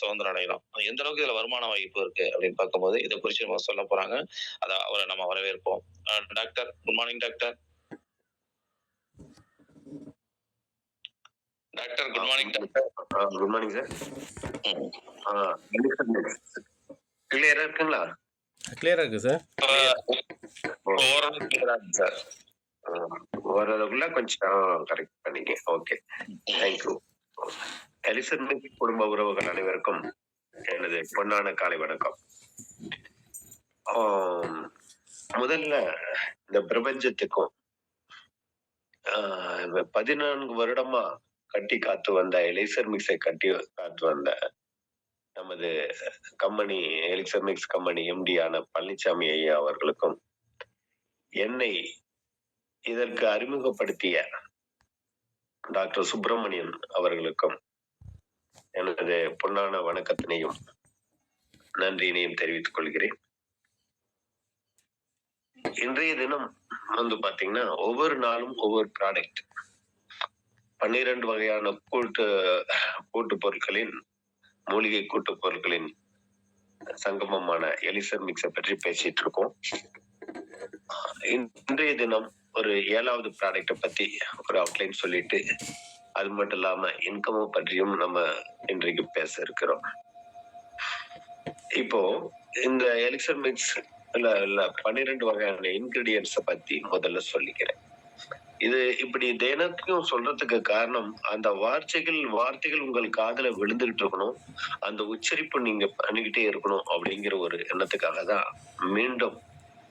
சுதந்திரம் அடையலாம். எந்த அளவுக்கு இதுல வருமான வாய்ப்பு இருக்கு அப்படின்னு பார்க்கும்போது, இத குறிச்சு நம்ம சொல்ல போறாங்க. அவர நம்ம வரவேற்போம். Doctor, good morning doctor. Doctor good morning doctor. Good morning sir. கிளியரா இருக்குங்களா? கிளியரா இருக்கு சார். ஓரளவுக்கு கிளியரா இருக்கு சார். ஓரளவுக்குள்ள கொஞ்சம் கரெக்ட் பண்ணீங்க. Okay, thank you. எலிசன் குடும்ப உறவுகள் அனைவருக்கும் எனது பொன்னான காலை வணக்கம். முதல்ல இந்த பிரபஞ்சத்துக்கும் 14 வருடமா கட்டி காத்து வந்த எலிசர் மிக்ஸை கட்டி காத்து வந்த நமது கம்பெனி எலிசர் மிக்ஸ் கம்பெனி எம்டியான பழனிசாமி ஐயா அவர்களுக்கும், என்னை இதற்கு அறிமுகப்படுத்திய டாக்டர் சுப்பிரமணியன் அவர்களுக்கும் எனது பொன்னான வணக்கத்தினையும் நன்றியினையும் தெரிவித்துக் கொள்கிறேன். இன்றைய தினம் வந்து பாத்தீங்கன்னா, ஒவ்வொரு நாளும் ஒவ்வொரு ப்ராடக்ட், 12 வகையான கூட்டு பொருட்களின் மூலிகை கூட்டு பொருட்களின் சங்கமமான எலிசர் மிக்ஸை பற்றி பேசிட்டு இருக்கோம். இன்றைய தினம் ஒரு 7வது ப்ராடக்ட பத்தி ஒரு அவுட்லைன் சொல்லிட்டு, அது மட்டும் இல்லாம இன்கம் பற்றியும் நம்ம இன்றைக்கு பேச இருக்கிறோம். இப்போ இந்த எலிசர் மிக்ஸ் 12 வகையான இன்கிரீடியன்ஸ பத்தி முதல்ல சொல்லிக்கிறேன். இது இப்படி தினத்தையும் சொல்றதுக்கு காரணம், அந்த வார்த்தைகள் உங்கள் காதுல விழுந்துகிட்டு இருக்கணும், அந்த உச்சரிப்பு நீங்க பண்ணிக்கிட்டே இருக்கணும் அப்படிங்கிற ஒரு எண்ணத்துக்காக தான் மீண்டும்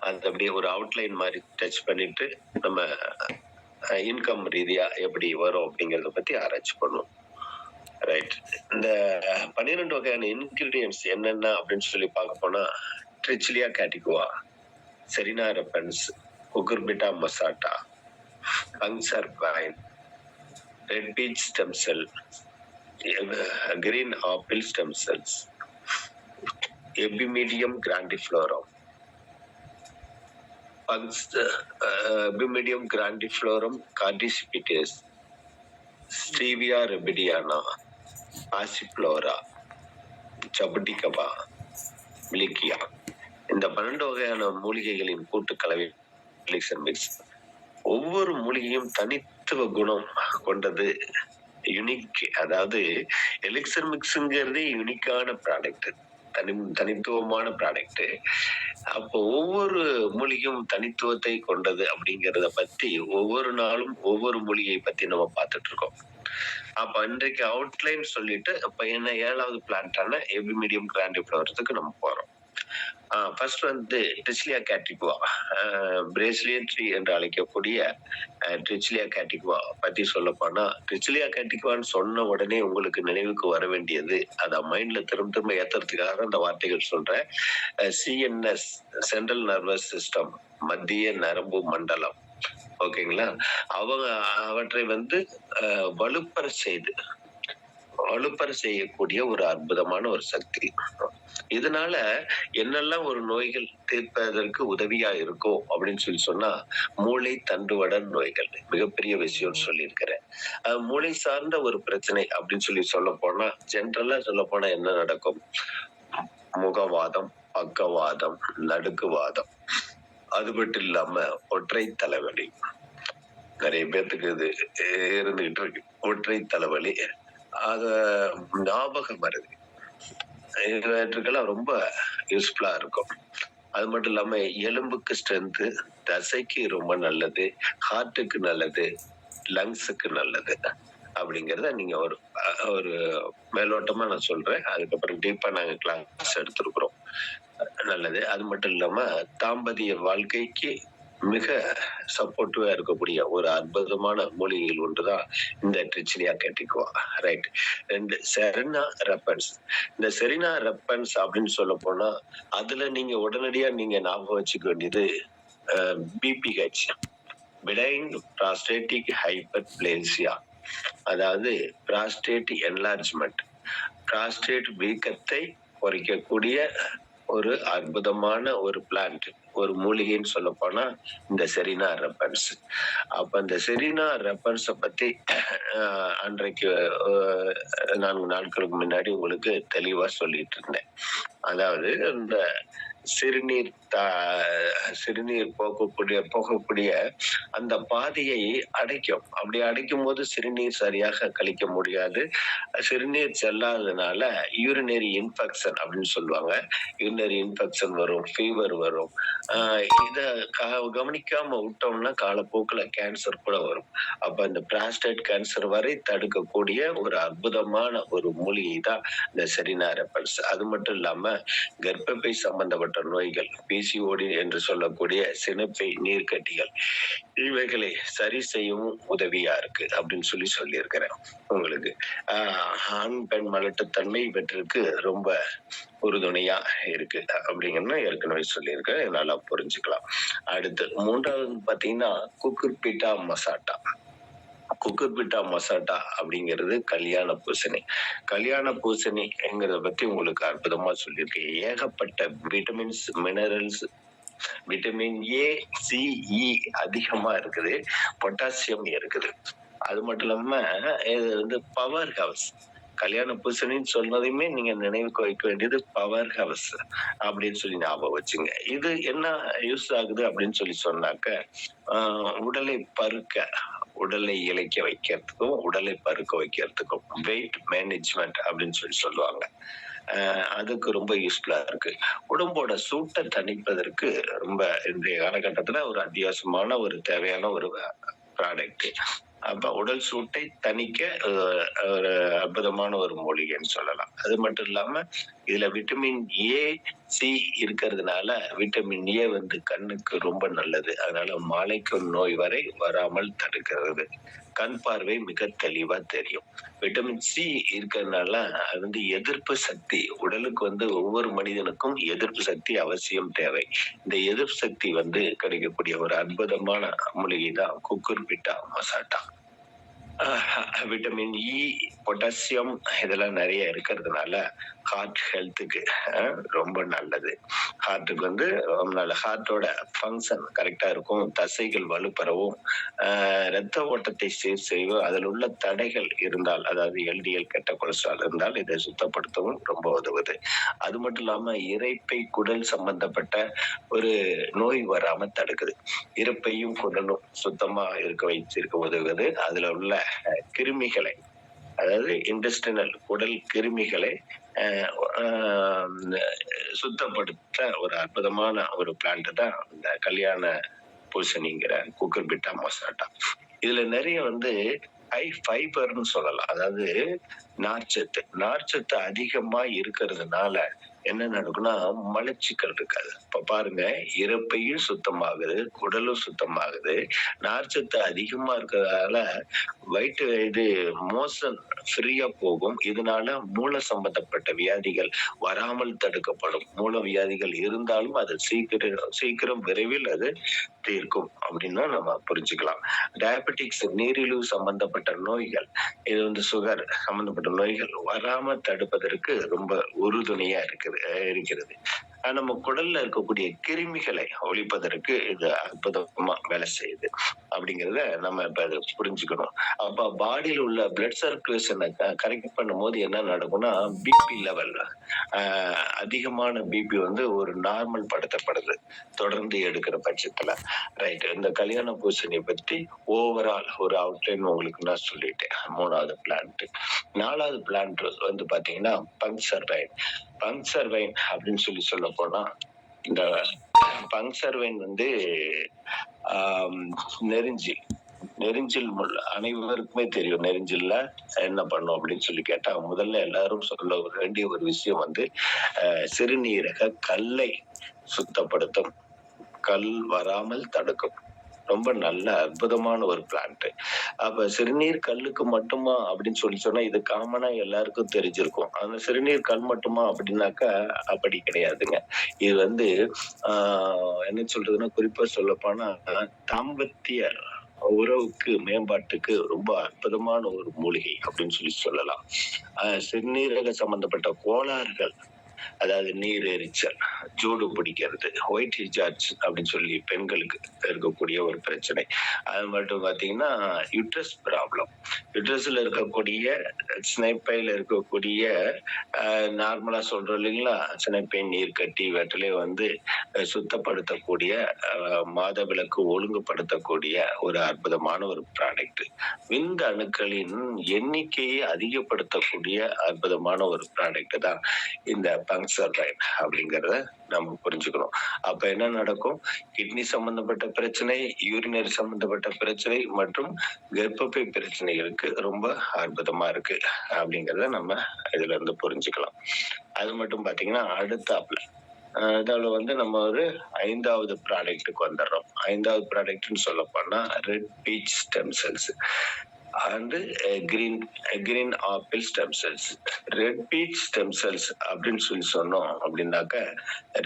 அது அப்படியே ஒரு அவுட்லைன் மாதிரி டச் பண்ணிட்டு நம்ம இன்கம் ரீதியா எப்படி வரும் அப்படிங்கறத பத்தி ஆராய்ச்சி பண்ணுவோம். ரைட். இந்த 12 வகையான இன்கிரீடியன்ஸ் என்னென்ன அப்படின்னு சொல்லி பார்க்க போனா, Trichilia catigua, Serenoa repens, Cucurbita மசாட்டா, puncture vine, red peach stem cell, green apple stem cells, Epimedium grandiflorum, Epimedium grandiflorum கார்டிசிபிட்டஸ், ஸ்டீவியா ரெபிடியானா, பாசிப்ளோரா, சபுட்டிகபா, மிலிக்கியா. இந்த 12 வகையான மூலிகைகளின் கூட்டு கலவை எலிக்சர் மிக்ஸ். ஒவ்வொரு மூலிகையும் தனித்துவ குணம் கொண்டது, யூனிக். அதாவது எலிக்சர் மிக்ஸ்ங்கிறதே யூனிக்கான ப்ராடக்ட், தனித்துவமான ப்ராடக்ட். அப்போ ஒவ்வொரு மூலிகையும் தனித்துவத்தை கொண்டது அப்படிங்கறத பத்தி ஒவ்வொரு நாளும் ஒவ்வொரு மூலிகையை பத்தி நம்ம பார்த்துட்டு இருக்கோம். அப்ப இன்றைக்கு அவுட்லைன் சொல்லிட்டு இப்ப என்ன 7வது பிளான்டான எபிமீடியம் கிராண்டிஃப்ளோரத்துக்கு நம்ம போறோம். ஃபர்ஸ்ட் வந்து ட்ரிச்சிலியா கேட்டிகுவா, பிரேசிலியன் ட்ரீ என்று அழைக்கக்கூடிய ட்ரிச்சிலியா கேட்டிகுவா பத்தி சொல்ல போனா, ட்ரிச்சிலியா கேட்டிகுவான்னு சொன்ன உடனே உங்களுக்கு நினைவுக்கு வர வேண்டியது, அத மைண்ட்ல திரும்ப ஏத்துறதுக்காக அந்த வார்த்தைகள் சொல்றேன். சிஎன்எஸ், சென்ட்ரல் நர்வஸ் சிஸ்டம், மத்திய நரம்பு மண்டலம். ஓகேங்களா? அவற்றை வந்து வலுப்பெற செய்யக்கூடிய ஒரு அற்புதமான ஒரு சக்தி. இதனால என்னெல்லாம் ஒரு நோய்கள் தீர்ப்பதற்கு உதவியா இருக்கும் அப்படின்னு சொல்லி சொன்னா, மூளை தண்டுவட நோய்கள் மிகப்பெரிய விஷயம் சொல்லியிருக்கிறேன். மூளை சார்ந்த ஒரு பிரச்சனை அப்படின்னு சொல்லி சொல்ல போனா, ஜென்ரலா சொல்ல போனா என்ன நடக்கும்? முகவாதம், பக்கவாதம், நடுக்குவாதம், அது மட்டும் இல்லாம ஒற்றை தலைவலி. நிறைய பேர்த்துக்கு இது இருந்துகிட்டு இருக்கு, ஒற்றை தலைவலி. அது ஞாபக மருதி, இவற்றுக்கெல்லாம் ரொம்ப யூஸ்ஃபுல்லா இருக்கும். அது மட்டும் இல்லாம எலும்புக்கு ஸ்ட்ரென்த், தசைக்கு ரொம்ப நல்லது, ஹார்ட்டுக்கு நல்லது, லங்ஸுக்கு நல்லது அப்படிங்கறத நீங்க ஒரு மேலோட்டமா நான் சொல்றேன். அதுக்கப்புறம் டீப்பா நாங்க கிளாஸ் எடுத்திருக்கிறோம். நல்லது. அது மட்டும் இல்லாம தாம்பதிய வாழ்க்கைக்கு மிக சப்போர்ட்டிவா இருக்கக்கூடிய ஒரு அற்புதமான மூலிகைகள் ஒன்றுதான் இந்த ட்ரிச்சிலியா கேட்டிகுவா. ரைட். 2 செரினா ரெப்பன்ஸ். இந்த செரினா ரெப்பன்ஸ் அப்படின்னு சொல்ல போனா, அதுல நீங்க உடனடியா நீங்க ஞாபகம் வச்சுக்க வேண்டியது பிபிஹெச், பினைன் ப்ராஸ்டேட்டிக் ஹைப்பர்பிளேசியா, அதாவது பிராஸ்டேட் என்லார்ஜ்மெண்ட், பிராஸ்டேட் வீக்கத்தை குறைக்கக்கூடிய ஒரு அற்புதமான ஒரு பிளான்ட் ஒரு மூலிகைன்னு சொல்லப் போனா இந்த செரினா ரெப்பன்ஸ். அப்ப இந்த செரினா ரெப்பன்ஸ பத்தி அன்றைக்கு 4 நாட்களுக்கு முன்னாடி உங்களுக்கு தெளிவா சொல்லிட்டு இருந்தேன். அதாவது இந்த சிறுநீர் சிறுநீர் போகக்கூடிய அந்த பாதையை அடைக்கும். அப்படி அடைக்கும்போது சிறுநீர் சரியாக கழிக்க முடியாது. சிறுநீர் செல்லாததுனால யூரினரி இன்ஃபெக்ஷன் அப்படின்னு சொல்லுவாங்க. யூரினரி இன்ஃபெக்ஷன் வரும், ஃபீவர் வரும். இத கவனிக்காம விட்டோம்னா காலப்போக்குல கேன்சர் கூட வரும். அப்ப இந்த பிராஸ்டேட் கேன்சர் வரை தடுக்கக்கூடிய ஒரு அற்புதமான ஒரு மூலிகை தான் இந்த செரினா ரெப்பல்ஸ். அது மட்டும் இல்லாம கர்ப்பப்பை சம்பந்தப்பட்ட நோய்கள், பிசிஓடி என்று சொல்லக்கூடிய சினைப்பை நீர்க்கட்டிகள், இவைகளை சரி செய்யவும் உதவியா இருக்கு அப்படின்னு சொல்லியிருக்கிறேன் உங்களுக்கு. ஆண் பெண் மலட்டுத்தன்மை இவற்றிற்கு ரொம்ப உறுதுணையா இருக்கு அப்படிங்கன்னு ஏற்கனவே சொல்லியிருக்கேன். நல்லா புரிஞ்சுக்கலாம். அடுத்து 3வது பாத்தீங்கன்னா குக்குர்பிட்டா மசாட்டா. குக்குர்பிட்டா மசாட்டா அப்படிங்கிறது கல்யாண பூசணி. கல்யாண பூசணிங்கிறத பத்தி உங்களுக்கு அற்புதமா சொல்லியிருக்கேன். ஏகப்பட்ட vitamins, minerals, vitamin A, C, E அதிகமா இருக்குது. பொட்டாசியம் இருக்குது. அது மட்டும் இல்லாம இது வந்து பவர் ஹவுஸ். கல்யாண பூசணின்னு சொன்னதையுமே நீங்க நினைவுக்கு வைக்க வேண்டியது பவர் ஹவுஸ் அப்படின்னு சொல்லி ஞாபகம் வச்சுங்க. இது என்ன யூஸ் ஆகுது அப்படின்னு சொன்னாக்க, உடலை பருக்க, உடலை இளைக்க வைக்கிறதுக்கும், உடலை பருக்க வைக்கிறதுக்கும், வெயிட் மேனேஜ்மெண்ட் அப்படின்னு சொல்லுவாங்க. அதுக்கு ரொம்ப யூஸ்ஃபுல்லா இருக்கு. உடம்போட சூட்டை தணிப்பதற்கு ரொம்ப இன்றைய காலகட்டத்துல ஒரு அத்தியாவசியமான ஒரு தேவையான ஒரு ப்ராடக்ட். அப்ப உடல் சூட்டை தணிக்க ஒரு அற்புதமான ஒரு மூலிகைன்னு சொல்லலாம். அது மட்டும் இல்லாம இதுல விட்டமின் ஏ, சி இருக்கிறதுனால விட்டமின் ஏ வந்து கண்ணுக்கு ரொம்ப நல்லது. அதனால மாலைக்கண் நோய் வரை வராமல் தடுக்கிறது. கண் பார்வை மிக தெளிவா தெரியும். விட்டமின் சி இருக்கிறதுனால அது வந்து எதிர்ப்பு சக்தி, உடலுக்கு வந்து ஒவ்வொரு மனிதனுக்கும் எதிர்ப்பு சக்தி அவசியம் தேவை. இந்த எதிர்ப்பு சக்தி வந்து கிடைக்கக்கூடிய ஒரு அற்புதமான மூலிகை தான் குக்குர்பிட்டா மசாட்டா. விட்டமின் இ, பொட்டாசியம் இதெல்லாம் நிறைய இருக்கிறதுனால ஹார்ட் ஹெல்த்துக்கு ரொம்ப நல்லது. ஹார்ட்டுக்கு வந்து ஹார்ட்டோட ஃபங்க்ஷன் கரெக்டா இருக்கும். தசைகள் வலுப்பெறவும், இரத்த ஓட்டத்தை சீர் செய்யவும், அதில் உள்ள தடைகள் இருந்தால், அதாவது எல்டிஎல் கெட்ட கொலஸ்ட்ரால் இருந்தால் இதை சுத்தப்படுத்தவும் ரொம்ப உதவுது. அது மட்டும் இல்லாம இரைப்பை குடல் சம்பந்தப்பட்ட ஒரு நோய் வராம தடுக்குது. இரைப்பையும் குடலும் சுத்தமா இருக்க உதவுது. அதுல உள்ள கிருமிகளை, அதாவது இன்டெஸ்டினல் குடல் கிருமிகளை சுத்தப்படுத்த ஒரு அற்புதமான ஒரு பிளான்ட் தான் இந்த கல்யாண பூசணிங்கிற குக்குர்பிட்டா மசாட்டா. இதுல நிறைய வந்து ஹை ஃபைபர்னு சொல்லலாம். அதாவது நார்ச்சத்து அதிகமா இருக்கிறதுனால என்ன நடக்கும்னா மலச்சிக்கல் இருக்காது. இப்ப பாருங்க, இரைப்பையும் சுத்தமாகுது, குடலும் சுத்தமாகுது. நார்ச்சத்து அதிகமா இருக்கிறதால இது மோஷன் ஃப்ரீயா போகும். இதனால மூல சம்பந்தப்பட்ட வியாதிகள் வராமல் தடுக்கப்படும். மூல வியாதிகள் இருந்தாலும் அது சீக்கிரம் விரைவில் அது தீர்க்கும் அப்படின்னு நம்ம புரிஞ்சுக்கலாம். டயபெட்டிக்ஸ், நீரிழிவு சம்பந்தப்பட்ட நோய்கள், இது வந்து சுகர் சம்பந்தப்பட்ட நோய்கள் வராம தடுப்பதற்கு ரொம்ப உறுதுணையா இருக்கிறது. நம்ம குடல்ல இருக்கக்கூடிய கிருமிகளை ஒழிப்பதற்கு இது அற்புதமா வேலை செய்யுது அப்படிங்கறத நம்ம இப்ப புரிஞ்சுக்கணும். அப்ப பாடியில் உள்ள பிளட் சர்க்குலேஷனை கரெக்ட் பண்ணும் போது என்ன நடக்கும்னா பிபி லெவல், அதிகமான பிபி வந்து ஒரு நார்மல் படுத்தப்படுது தொடர்ந்து எடுக்கிற பட்சத்துல. ரைட். இந்த கல்யாண பூசணி பற்றி ஓவரால் ஒரு அவுட்லைன் உங்களுக்கு நான் சொல்லிட்டேன். 3வது பிளான்ட். 4வது பிளான்ட் வந்து பாத்தீங்கன்னா பங்சர் வைன் அப்படின்னு சொல்ல போனா, இந்த பங்சர் வைன் வந்து நெரிஞ்சில் முள் அனைவருக்குமே தெரியும். நெரிஞ்சில்ல என்ன பண்ணும் அப்படின்னு சொல்லி கேட்டா, முதல்ல எல்லாரும் சொல்ல வேண்டிய ஒரு விஷயம் வந்து சிறுநீரக கல்லை சுத்தப்படுத்தும், கல் வராமல் தடுக்கும். ரொம்ப நல்ல அற்புதமான ஒரு பிளான்ட். அப்ப சிறுநீர் கல்லுக்கு மட்டுமா அப்படின்னு சொன்னா இது காமனா எல்லாருக்கும் தெரிஞ்சிருக்கும். அந்த சிறுநீர் கல் மட்டுமா அப்படின்னாக்கா அப்படி கிடையாதுங்க. இது வந்து என்ன சொல்றதுன்னா, குறிப்பா சொல்லப்போனா தாம்பத்திய உறவுக்கு மேம்பாட்டுக்கு ரொம்ப அற்புதமான ஒரு மூலிகை அப்படின்னு சொல்லலாம். சிறுநீரக சம்பந்தப்பட்ட கோளாறுகள் அதாவது நீர் எரிச்சல், ஜூடு பிடிக்கிறது, ஒயிட் டிஸ்சார்ஜ் அப்படின்னு சொல்லி பெண்களுக்கு இருக்கக்கூடிய ஒரு பிரச்சனை. அது மட்டும் பார்த்தீங்கன்னா, யுட்ரஸ் ப்ராப்ளம். யுட்ரஸ்ல இருக்கக்கூடிய சினைப்பையில இருக்கக்கூடிய நார்மலா சொல்றோம் இல்லைங்களா? சினைப்பை, நீர்க்கட்டி இவற்றிலே வந்து சுத்தப்படுத்தக்கூடிய மாதவிலக்கு ஒழுங்குபடுத்தக்கூடிய ஒரு அற்புதமான ஒரு ப்ராடக்ட். விந்து அணுக்களின் எண்ணிக்கையை அதிகப்படுத்தக்கூடிய அற்புதமான ஒரு ப்ராடக்ட் தான் இந்த பங்க்சர்வைன் அப்படிங்கிறத நம்ம புரிஞ்சுக்கணும். அப்ப என்ன நடக்கும்? கிட்னி சம்பந்தப்பட்ட பிரச்சனை, யூரினரி சம்பந்தப்பட்ட பிரச்சனை மற்றும் கர்ப்பப்பை பிரச்சனைகளுக்கு ரொம்ப அற்புதமா இருக்கு அப்படிங்கிறத நம்ம இதுல இருந்து புரிஞ்சுக்கலாம். அது மட்டும் பாத்தீங்கன்னா அடுத்தாப்புல அதுல வந்து நம்ம ஒரு 5வது ப்ராடக்ட்டுக்கு வந்துடுறோம். 5வது ப்ராடக்ட்னு சொல்ல போனா red peach stem cells and green apple stem cells. Red peach stem cells அப்படின்னு சொல்லி சொன்னோம் அப்படின்னாக்க,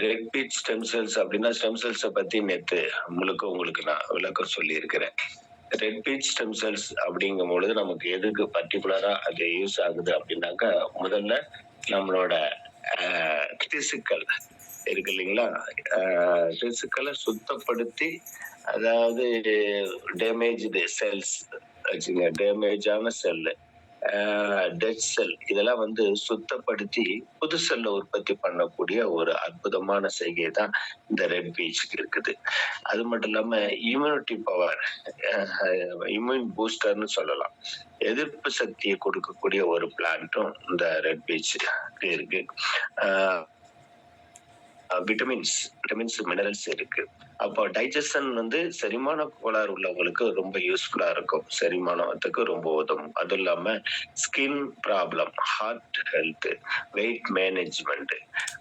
ரெட் பீச் ஸ்டெம் செல்ஸ் அப்படின்னா ஸ்டெம் செல்ஸை பத்தி நேத்து முழுக்க உங்களுக்கு நான் விளக்கம் சொல்லியிருக்கிறேன். ரெட் பீச் ஸ்டெம் செல்ஸ் அப்படிங்கும் பொழுது நமக்கு எதுக்கு பர்டிகுலரா அது யூஸ் ஆகுது அப்படின்னாக்கா, முதல்ல நம்மளோட திசுக்கள் இருக்கு இல்லைங்களா? திசுக்களை சுத்தப்படுத்தி, அதாவது டேமேஜ்டு செல்ஸ் வச்சுங்க, டேமேஜான செல்லு, டெட் செல் இதெல்லாம் வந்து சுத்தப்படுத்தி புது செல்லை உற்பத்தி பண்ணக்கூடிய ஒரு அற்புதமான செய்கை தான் இந்த ரெட் பீச்சுக்கு இருக்குது. அது மட்டும் இல்லாம இம்யூனிட்டி பவர், இம்யூன் பூஸ்டர்னு சொல்லலாம். எதிர்ப்பு சக்தியை கொடுக்கக்கூடிய ஒரு பிளான்ட்டும் இந்த ரெட் பீச் இருக்கு. விட்டமின்ஸ் மினரல்ஸ் இருக்கு. அப்போ டைஜஷன் வந்து செரிமான கோளாறு உள்ளவங்களுக்கு ரொம்ப யூஸ்ஃபுல்லா இருக்கும். செரிமானத்துக்கு ரொம்ப உதவும். அதுவும் இல்லாம skin problem, heart health, weight management,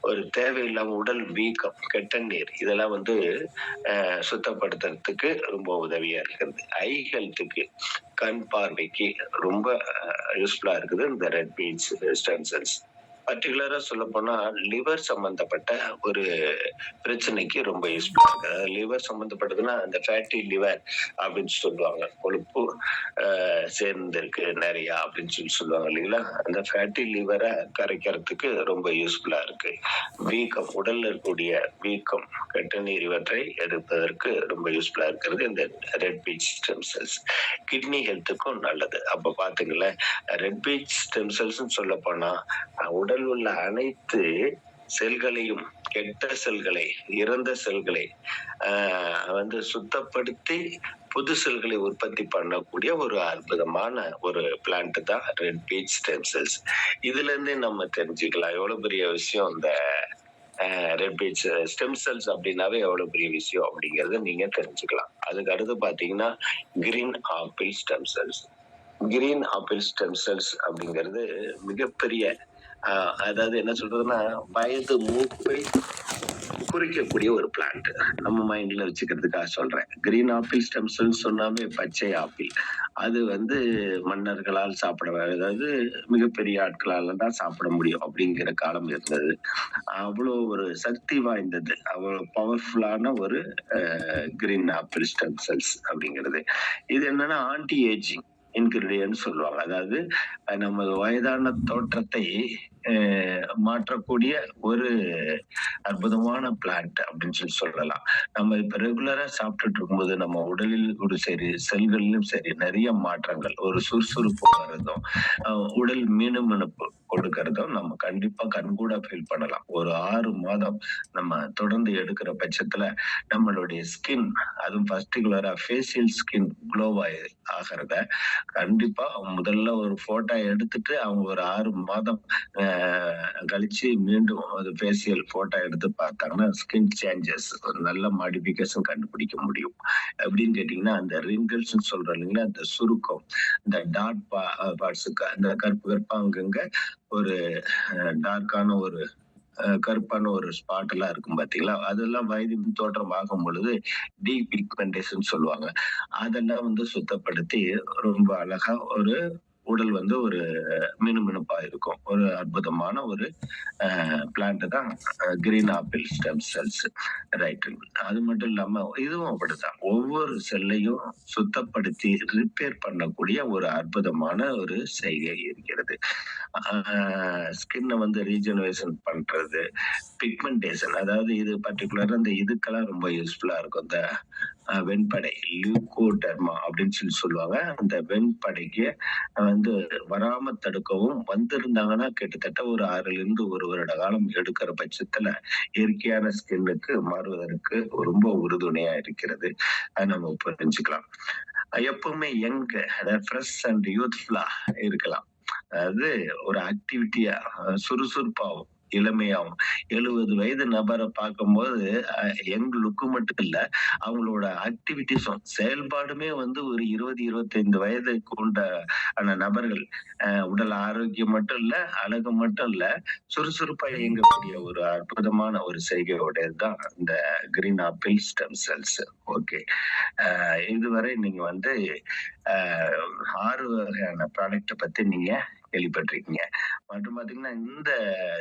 ஒரு தேவையில்லாம உடல் வீக்கம், கெட்ட நீர் இதெல்லாம் வந்து சுத்தப்படுத்துறதுக்கு ரொம்ப உதவியா இருக்குது. ஐ ஹெல்த்துக்கு, கண் பார்வைக்கு ரொம்ப யூஸ்ஃபுல்லா இருக்குது இந்த ரெட் பீச் ஸ்டெம் செல்ஸ். பர்டிகுலரா சொல்ல போனா லிவர் சம்பந்தப்பட்ட ஒரு பிரச்சனைக்கு ரொம்ப யூஸ்ஃபுல்லா இருக்கு. லிவர் சம்பந்தப்பட்டதுன்னா அந்த ஃபேட்டி லிவர் அப்படின்னு சொல்லுவாங்க. கொழுப்பு சேர்ந்திருக்கு நிறைய அப்படின்னு சொல்லி சொல்லுவாங்க இல்லைங்களா? அந்த ஃபேட்டி லிவரை கரைக்கிறதுக்கு ரொம்ப யூஸ்ஃபுல்லா இருக்கு. வீக்கம், உடல்ல இருக்கக்கூடிய வீக்கம், கெட்ட நீர் இவற்றை எடுப்பதற்கு ரொம்ப யூஸ்ஃபுல்லா இருக்கிறது இந்த red peach stem cells. Kidney ஹெல்த்துக்கும் நல்லது. அப்ப பாத்துங்களேன், ரெட் பீச் ஸ்டெம் செல்ஸ் சொல்ல போனா உடல் உள்ள அனைத்து செல்களையும், கெட்ட செல்களை, இறந்த செல்களை வந்து சுத்தப்படுத்தி புது செல்களை உற்பத்தி பண்ணக்கூடிய ஒரு அற்புதமான ஒரு பிளான்ட் தான் ரெட் பீச் ஸ்டெம் செல்ஸ். இதுல இருந்தே நம்ம தெரிஞ்சுக்கலாம் எவ்வளவு பெரிய விஷயம் இந்த ரெட் பீச் ஸ்டெம் செல்ஸ் அப்படின்னாவே எவ்வளவு பெரிய விஷயம் அப்படிங்கறத நீங்க தெரிஞ்சுக்கலாம். அதுக்கு அடுத்து பாத்தீங்கன்னா green apple stem cells. Green apple stem cells அப்படிங்கிறது மிகப்பெரிய அதாவது என்ன சொல்றதுன்னா, வயது மூப்பை குறிக்கக்கூடிய ஒரு பிளான்ட். நம்ம மைண்ட்ல வச்சுக்கிறதுக்காக சொல்றேன். கிரீன் ஆப்பிள் ஸ்டெம் செல்ஸ் சொன்னாவே பச்சை ஆப்பிள். அது வந்து மன்னர்களால் அதாவது மிகப்பெரிய ஆட்களால தான் சாப்பிட முடியும் அப்படிங்கிற காலம் இருந்தது. அவ்வளவு ஒரு சக்தி வாய்ந்தது, அவ்வளவு பவர்ஃபுல்லான ஒரு கிரீன் ஆப்பிள் ஸ்டெம் செல்ஸ் அப்படிங்கிறது. இது என்னன்னா ஆன்டி ஏஜிங் இன்கிரிடியன்ட் சொல்லுவாங்க. அதாவது நம்ம வயதான தோற்றத்தை மாற்றக்கூடிய ஒரு அற்புதமான பிளான்ட் அப்படின்னு சொல்லி சொல்லலாம். நம்ம இப்ப ரெகுலரா சாப்பிட்டுட்டு இருக்கும்போது நம்ம உடலில் ஒரு சரி, செல்களிலும் சரி நிறைய மாற்றங்கள், ஒரு சுறுசுறுப்பு வர்றதும், உடல் மினுமினுப்பு கொடுக்கறதும் நம்ம கண்டிப்பா கண்கூட ஃபீல் பண்ணலாம். ஒரு 6 மாதம் நம்ம தொடர்ந்து எடுக்கிற பட்சத்துல நம்மளுடைய ஸ்கின், அதுவும் பர்டிகுலரா ஃபேஷியல் ஸ்கின் க்ளோ ஆகிறத கண்டிப்பா முதல்ல ஒரு போட்டோ எடுத்துட்டு அவங்க ஒரு 6 மாதம் கழிச்சு மீண்டும் அது ஃபேஷியல் போட்டோ எடுத்து பார்த்தாங்கன்னா ஸ்கின் சேஞ்சஸ், ஒரு நல்ல மாடிஃபிகேஷன் கண்டுபிடிக்க முடியும். எப்படின்னு கேட்டீங்கன்னா, அந்த ரிங்கிள்ஸ் சொல்றோம் இல்லைங்களா, அந்த சுருக்கம், இந்த டார்க் பார்ட்ஸுக்கு, அந்த கருப்பு அங்கங்க ஒரு டார்க்கான ஒரு கருப்பான ஒரு ஸ்பாட் எல்லாம் இருக்கும் பாத்தீங்களா, அதெல்லாம் வயது தோற்றம் ஆகும் பொழுது டீபிக்மெண்டேஷன் சொல்லுவாங்க. அதெல்லாம் வந்து சுத்தப்படுத்தி ரொம்ப அழகா ஒரு உடல் வந்து ஒரு மினுமினுப்பா இருக்கும். ஒரு அற்புதமான ஒரு பிளான்ட் தான் green apple stem cells. Right. அது மட்டும் இல்லாம இதுவும் அப்படித்தான். ஒவ்வொரு செல்லையும் சுத்தப்படுத்தி ரிப்பேர் பண்ணக்கூடிய ஒரு அற்புதமான ஒரு செய்கை இருக்கிறது. ஸ்கின்ன வந்து ரீஜெனரேஷன் பண்றது, பிக்மெண்டேஷன் அதாவது இது பர்ட்டிகுலரா இந்த இதுக்கெல்லாம் ரொம்ப யூஸ்ஃபுல்லா இருக்கும். இந்த வெண்படை லியூகோடெர்மா அப்படின்னு சொல்லுவாங்க. அந்த வெண்படைக்கு வந்து வராம தடுக்கவும், வந்திருந்தாங்கன்னா கிட்டத்தட்ட ஒரு 6லிருந்து 1 வருட காலம் எடுக்கிற பட்சத்துல இயற்கையான ஸ்கின்னுக்கு மாறுவதற்கு ரொம்ப உறுதுணையா இருக்கிறது. அத நம்ம புரிஞ்சுக்கலாம். எப்பவுமே யங் அதாவது ஃப்ரெஷ் அண்ட் யூத்ஃபுல்லா இருக்கலாம். அதாவது ஒரு ஆக்டிவிட்டியா சுறுசுறுப்பாவும், இளமையாவும் 70 வயது நபர பார்க்கும்போது யங் லுக் மட்டும் இல்ல, அவங்களோட ஆக்டிவிட்டீஸும் செயல்பாடுமே வந்து ஒரு 20, 25 வயது கொண்ட நபர்கள் உடல் ஆரோக்கியம் மட்டும் இல்ல, அழகு மட்டும் இல்ல, சுறுசுறுப்பா இயங்கக்கூடிய ஒரு அற்புதமான ஒரு செய்கையோடையது தான் இந்த green apple stem cells. Okay. இதுவரை நீங்க வந்து அ 6 வகையான ப்ராடக்ட்ட பத்தி நீங்க கேள்விப்பட்டிருக்கீங்க. மற்றும் பார்த்தீங்கன்னா, இந்த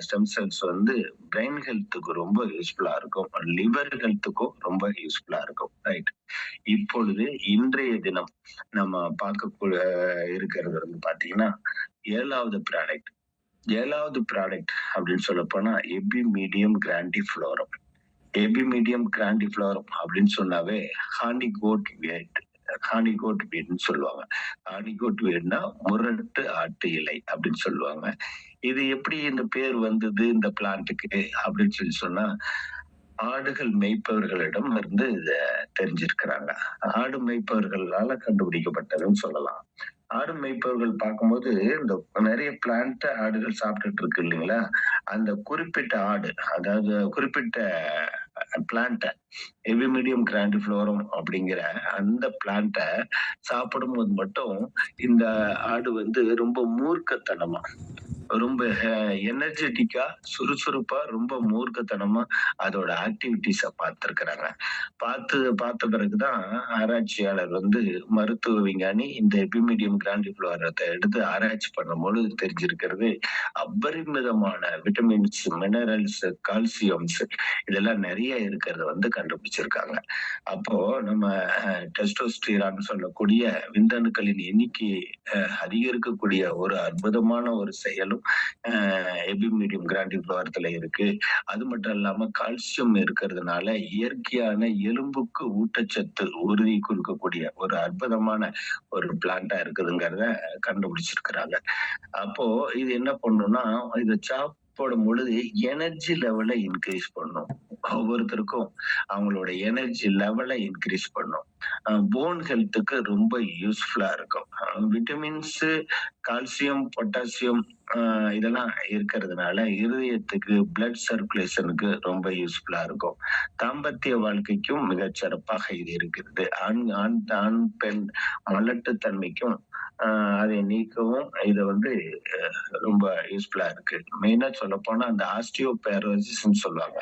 ஸ்டெம் செல்ஸ் வந்து பிரெயின் ஹெல்த்துக்கு ரொம்ப யூஸ்ஃபுல்லா இருக்கும். லிவர் ஹெல்த்துக்கும் ரொம்ப யூஸ்ஃபுல்லா இருக்கும். ரைட். இப்பொழுது இன்றைய தினம் நம்ம இருக்கிறது வந்து பார்த்தீங்கன்னா, 7வது ப்ராடக்ட். 7வது ப்ராடக்ட் அப்படின்னு சொல்லப்போனா எபிமீடியம் கிராண்டிஃப்ளோரம். எபிமீடியம் கிராண்டிஃப்ளோரம் அப்படின்னு சொன்னாவே ஹானிகோட் வீட். ஹானிகோட் வீட்ன்னு சொல்லுவாங்க. ஹானிகோட் வீடுனா முரட்டு ஆட்டு இலை அப்படின்னு சொல்லுவாங்க. இது எப்படி இந்த பேர் வந்தது இந்த பிளான்ட்டுக்கு அப்படின்னு சொன்னா, ஆடுகள் மேய்ப்பவர்களிடம் இருந்து இத தெரிஞ்சிருக்கிறாங்க. ஆடு மேய்ப்பவர்களால கண்டுபிடிக்கப்பட்டதுன்னு சொல்லலாம். ஆடு மேய்ப்பவர்கள் பார்க்கும்போது, இந்த நெறைய பிளான்ட்ட ஆடுகள் சாப்பிட்டுட்டு இருக்கு இல்லைங்களா? அந்த குறிப்பிட்ட ஆடு, அதாவது குறிப்பிட்ட பிளான்ட்ட எவிமிடியம் கிராண்டிஃப்ளோரம் அப்படிங்கிற அந்த பிளான்ட்ட சாப்பிடும்போது மட்டும், இந்த ஆடு வந்து ரொம்ப மூர்க்கத்தனமா, ரொம்ப எனர்ஜெட்டிக்கா, சுறுசுறுப்பா, ரொம்ப மூர்க்கத்தனமா அதோட ஆக்டிவிட்டீஸ பார்த்திருக்கிறாங்க. பார்த்த பிறகு தான் ஆராய்ச்சியாளர் வந்து மருத்துவ விஞ்ஞானி இந்த எபிமீடியம் கிராண்டிஃப்ளோரத்த எடுத்து ஆராய்ச்சி பண்ணும்பொழுது தெரிஞ்சிருக்கிறது, அபரிமிதமான விட்டமின்ஸ், மினரல்ஸ், கால்சியம்ஸ் இதெல்லாம் நெறைய இருக்கிறத வந்து கண்டுபிடிச்சிருக்காங்க. அப்போ நம்ம டெஸ்டோஸ்டிரான் சொல்லக்கூடிய விந்தணுக்களின் எண்ணிக்கையை அதிகரிக்கக்கூடிய ஒரு அற்புதமான ஒரு செயலும் எபிமீடியம் கிராண்டிஃப்ளோரத்துல இருக்கு. அது மட்டும் இல்லாம கால்சியம் இருக்கிறதுனால இயற்கையான எலும்புக்கு ஊட்டச்சத்து உறுதி கொடுக்கக்கூடிய ஒரு அற்புதமான ஒரு பிளான்ட்டா இருக்குதுங்கிறத கண்டுபிடிச்சிருக்கிறாங்க. அப்போ இது என்ன பண்ணும்னா, இத சாப்பிடும் பொழுது எனர்ஜி லெவல இன்கிரீஸ் பண்ணும். ஒவ்வொருத்தருக்கும் அவங்களோட எனர்ஜி லெவல இன்கிரீஸ் பண்ணும். போன் ஹெல்த்துக்கு ரொம்ப யூஸ்ஃபுல்லா இருக்கும். விட்டமின்ஸ், கால்சியம், பொட்டாசியம் இதெல்லாம் இருக்கிறதுனால இருதயத்துக்கு, பிளட் சர்க்குலேஷனுக்கு ரொம்ப யூஸ்ஃபுல்லா இருக்கும். தாம்பத்திய வாழ்க்கைக்கும் மிகச் சிறப்பாக இது இருக்கிறது. ஆண் ஆண் ஆண், பெண் மலட்டுத்தன்மைக்கும் அதை நீக்கவும் இத வந்து ரொம்ப யூஸ்ஃபுல்லா இருக்கு. மெயினா சொல்லப்போனா அந்த ஆஸ்டியோபோரோசிஸ்ன்னு சொல்லுவாங்க.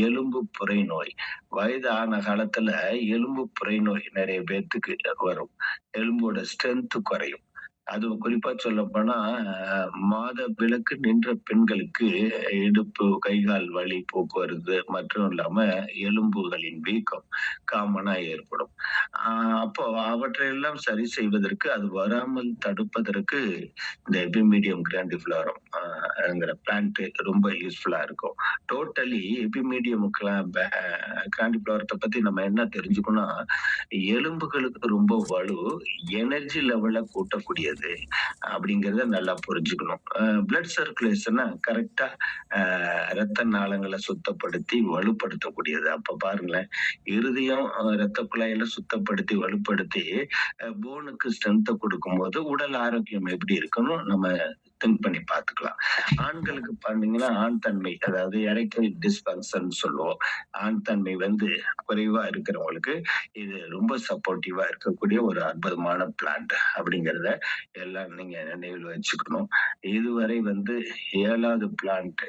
எலும்பு புரை நோய். வயது ஆன காலத்துல எலும்பு புரை நோய் நெறைய பேத்துக்கு வரும். எலும்போட ஸ்ட்ரென்த் குறையும். அதுவும் குறிப்பா சொல்லப்போனா, மாதவிலக்கு நின்ற பெண்களுக்கு இடுப்பு, கை, கால் வலி போக்குவரத்து மற்றும் இல்லாம எலும்புகளின் வீக்கம் காமனா ஏற்படும். ஆ அப்போ அவற்றையெல்லாம் சரி செய்வதற்கு, அது வராமல் தடுப்பதற்கு இந்த எபிமீடியம் கிராண்டிஃப்ளோரம் ங்கிற பிளான்ட் ரொம்ப யூஸ்ஃபுல்லா இருக்கும். டோட்டலி எபிமீடியம் கிராண்டிஃப்ளோரத்த பத்தி நம்ம என்ன தெரிஞ்சுக்கணும்னா, எலும்புகளுக்கு ரொம்ப வலு, எனர்ஜி லெவல கூட்டக்கூடியது அப்படிங்கிறத நல்லா புரிஞ்சுக்கணும். பிளட் சர்க்குலேஷன கரெக்ட்டா ரத்த நாளங்கள சுத்தப்படுத்தி வலுப்படுத்தக்கூடியது. அப்ப பாருங்களேன், இருதயம், ரத்த குழாயெல்லாம் சுத்தப்படுத்தி, வலுப்படுத்தி போனுக்கு ஸ்ட்ரென்த்த குடுக்கும்போது, உடல் ஆரோக்கியம் எப்படி இருக்குன்னு நம்ம திங்க் பண்ணி பார்த்துக்கலாம். ஆண்களுக்கு பார்த்தீங்கன்னா, ஆண் தன்மை அதாவது எரெக்டைல் டிஸ்ஃபங்ஷன் சொல்லுவோம். ஆண் தன்மை வந்து குறைவா இருக்கிறவங்களுக்கு, இது ரொம்ப சப்போர்ட்டிவா இருக்கக்கூடிய ஒரு அற்புதமான பிளான்ட் அப்படிங்கிறத எல்லாம் நீங்க நினைவில் வச்சுக்கணும். இதுவரை வந்து 7வது பிளான்ட்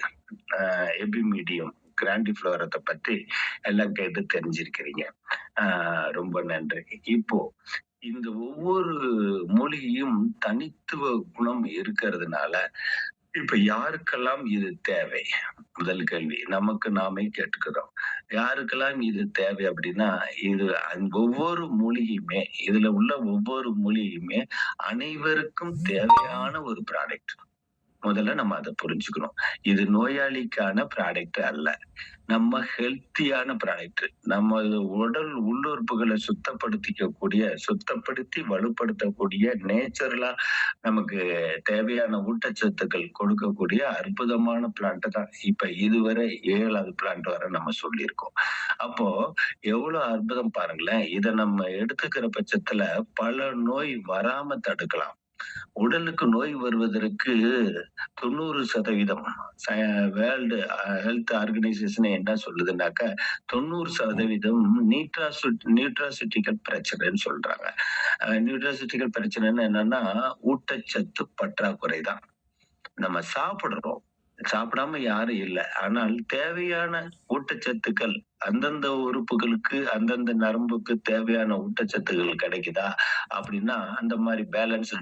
எபிமீடியம் கிராண்டிஃப்ளோரத்த பத்தி எல்லாம் கேட்டு தெரிஞ்சிருக்கிறீங்க. ரொம்ப நன்றி. இப்போ இந்த ஒவ்வொரு மூலிகையும் தனித்துவ குணம் இருக்கிறதுனால, இப்ப யாருக்கெல்லாம் இது தேவை? முதல் கேள்வி. நமக்கு நாமே கேட்டுக்கிறோம். யாருக்கெல்லாம் இது தேவை அப்படின்னா, இது ஒவ்வொரு மூலிகையுமே இதுல உள்ள ஒவ்வொரு மூலிகையுமே அனைவருக்கும் தேவையான ஒரு ப்ராடக்ட். முதல்ல நம்ம அத புரிஞ்சுக்கணும். இது நோயாளிக்கான ப்ராடக்ட் அல்ல. நம்ம ஹெல்த்தியான ப்ராடக்ட். நம்ம உடல் உள்ளுறுப்புகள சுத்தப்படுத்தி வலுப்படுத்தக்கூடிய நேச்சுரலா நமக்கு தேவையான ஊட்டச்சத்துக்கள் கொடுக்கக்கூடிய அற்புதமான பிளான்ட் தான். இப்ப இதுவரை 7வது பிளான்ட் வரை நம்ம சொல்லியிருக்கோம். அப்போ எவ்வளவு அற்புதம் பாருங்களேன். இத நம்ம எடுத்துக்கிற பட்சத்துல பல நோய் வராம தடுக்கலாம். உடலுக்கு நோய் வருவதற்கு 90% ச வேர்ல்டு ஹெல்த் ஆர்கனைசேஷன் என்ன சொல்லுதுன்னாக்க, 90% நியூட்ராசிட்டிக்கல் பிரச்சனைன்னு சொல்றாங்க. நியூட்ராசிட்டிக்கல் பிரச்சனைன்னு என்னன்னா, ஊட்டச்சத்து பற்றாக்குறை தான். நம்ம சாப்பிடுறோம். சாப்பிடாம யாரும் இல்ல. ஆனால் தேவையான ஊட்டச்சத்துக்கள் அந்தந்த உறுப்புகளுக்கு, அந்தந்த நரம்புக்கு தேவையான ஊட்டச்சத்துக்கள் கிடைக்குதா? அப்படின்னா, அந்த மாரி பேலன்ஸ்டு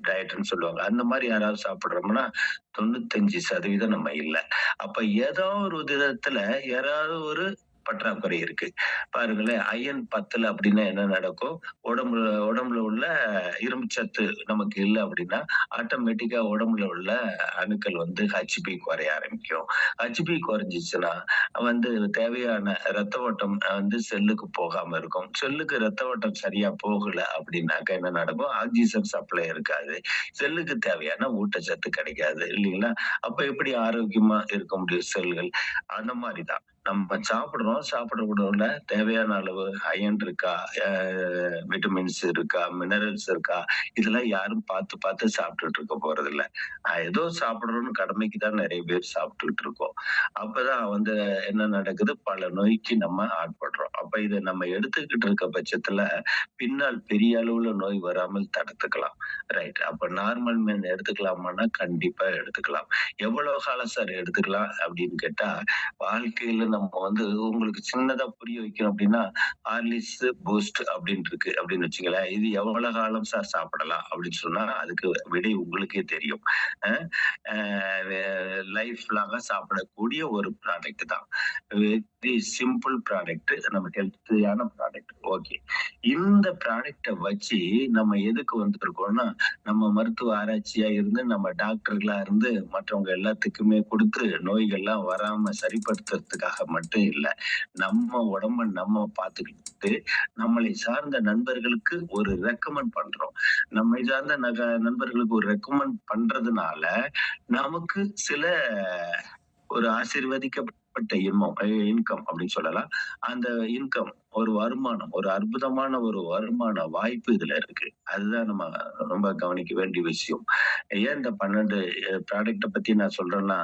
டயட்ன்னு சொல்லுவாங்க. அந்த மாரி யாராவது சாப்பிடுறோம்னா, 95% நம்ம இல்ல. அப்ப ஏதோ ஒரு விதத்துல யாராவது ஒரு பற்றாக்குறை இருக்கு. பாருங்களேன், அயர்ன் பத்தல அப்படின்னா என்ன நடக்கும்? உடம்புல உடம்புல உள்ள இரும்புச்சத்து நமக்கு இல்ல அப்படின்னா, ஆட்டோமேட்டிக்கா உடம்புல உள்ள அணுக்கள் வந்து ஹெச்பி குறைய ஆரம்பிக்கும். ஹெச்பி குறைஞ்சிச்சுன்னா தேவையான ரத்த ஓட்டம் செல்லுக்கு போகாம இருக்கும். செல்லுக்கு ரத்த ஓட்டம் சரியா போகல அப்படின்னாக்க என்ன நடக்கும்? ஆக்ஸிஜன் சப்ளை இருக்காது. செல்லுக்கு தேவையான ஊட்டச்சத்து கிடைக்காது இல்லைங்களா? அப்ப எப்படி ஆரோக்கியமா இருக்க முடியும் செல்கள்? அந்த மாரிதான். நம்ம சாப்பிடுறோம். சாப்பிடுற உணவுல தேவையான அளவு அயர்ன் இருக்கா? அ விட்டமின்ஸ் இருக்கா? மினரல்ஸ் இருக்கா? இதெல்லாம் யாரும் பார்த்து பார்த்து சாப்பிட்டுட்டு இருக்க போறதில்ல. ஏதோ சாப்பிடுறோம்னு கடமைக்கு தான் நெறைய பேர் சாப்பிட்டுட்டு இருக்கோம். அப்பதான் என்ன நடக்குது? பல நோய்க்கு நம்ம ஆட்படுறோம். அப்ப இத நம்ம எடுத்துக்கிட்டு இருக்க பட்சத்துல, பின்னால் பெரிய அளவுல நோய் வராமல் தடுத்துக்கலாம். ரைட். அப்ப நார்மல் மேன் எடுத்துக்கலாமான்னா, கண்டிப்பா எடுத்துக்கலாம். எவ்வளவு காலம் சார் எடுத்துக்கலாம் அப்படின்னு கேட்டா, வாழ்க்கையில நம்ம உங்களுக்கு சின்னதா புரிய வைக்கணும் அப்படின்னா, ஹார்லிக்ஸ், பூஸ்ட் அப்படின்னு இருக்கு அப்படின்னு வச்சுங்களேன். இது எவ்வளவு காலம் சார் சாப்பிடலாம் அப்படின்னு சொன்னா, அதுக்கு விடை உங்களுக்கே தெரியும். அ அ லைஃப் லாங்கா சாப்பிடக்கூடிய ஒரு ப்ராடக்ட் தான். Very simple product. நம்ம ஹெல்த்தியான ப்ராடக்ட். ஓகே. இந்த ப்ராடக்ட்ட வச்சு நம்ம எதுக்கு வந்திருக்கோம்னா, நம்ம மருத்துவ ஆராய்ச்சியா இருந்து, நம்ம டாக்டர்களா இருந்து மற்றவங்க எல்லாத்துக்குமே குடுத்து நோய்கள்லாம் வராம சரிப்படுத்துறதுக்காக மட்டும் இல்ல. நம்ம உடம்ப நம்ம பார்த்துக்கிட்டு, நம்மளை சார்ந்த நண்பர்களுக்கு ஒரு ரெக்கமெண்ட் பண்றோம். நம்மை சார்ந்த நண்பர்களுக்கு ஒரு ரெக்கமெண்ட் பண்றதுனால, நமக்கு சில ஒரு ஆசீர்வதிக்கப்பட்ட இன்கம் அப்படின்னு சொல்லலாம். அந்த இன்கம் ஒரு வருமானம், ஒரு அற்புதமான ஒரு வருமான வாய்ப்பு இதுல இருக்கு. அதுதான் நம்ம ரொம்ப கவனிக்க வேண்டிய விஷயம். ஏன் இந்த 12 ப்ராடக்ட்ட பத்தி நான் சொல்றேன்னா,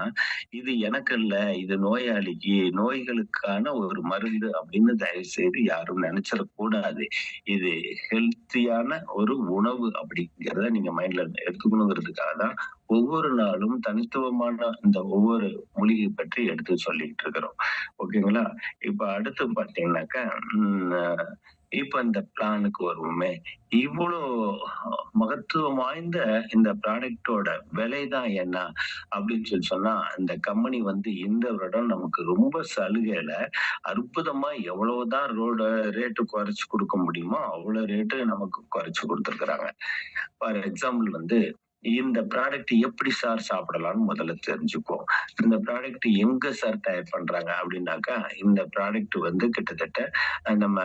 இது எனக்கு இல்ல, இது நோயாளிக்கு, நோய்களுக்கான ஒரு மருந்து அப்படின்னு தயவு செய்து யாரும் நெனச்சிடக் கூடாது. இது ஹெல்த்தியான ஒரு உணவு அப்படிங்கிறத நீங்க மைண்ட்ல எடுத்துக்கணுங்கிறதுக்காக தான் ஒவ்வொரு நாளும் தனித்துவமான இந்த ஒவ்வொரு மூலிகை பற்றி எடுத்து சொல்லிட்டு இருக்கிறோம். ஓகேங்களா? இப்ப அடுத்து பார்த்தீங்கன்னாக்கா, ம் அ இப்ப இந்த பிளானுக்கு வருவோமே. இவ்வளோ மகத்துவம் வாய்ந்த இந்த ப்ராடக்ட்டோட விலை தான் என்ன? அப்படின்னு சொன்னா, இந்த கம்பெனி இந்த வருடம் நமக்கு ரொம்ப சலுகையில அற்புதமா எவ்வளவுதான் ரேட் குறைச்சு குடுக்க முடியுமோ, அவ்வளோ ரேட்டு நமக்கு குறைச்சு குடுத்துருக்காங்க. ஃபார் எக்ஸாம்பிள் இந்த ப்ராடக்ட் எப்படி சார் சாப்பிடலாம்னு முதல்ல தெரிஞ்சுக்குவோம். இந்த ப்ராடக்ட் எங்க சார் தயார் பண்றாங்க அப்படின்னாக்கா, இந்த ப்ராடக்ட் கிட்டத்தட்ட நம்ம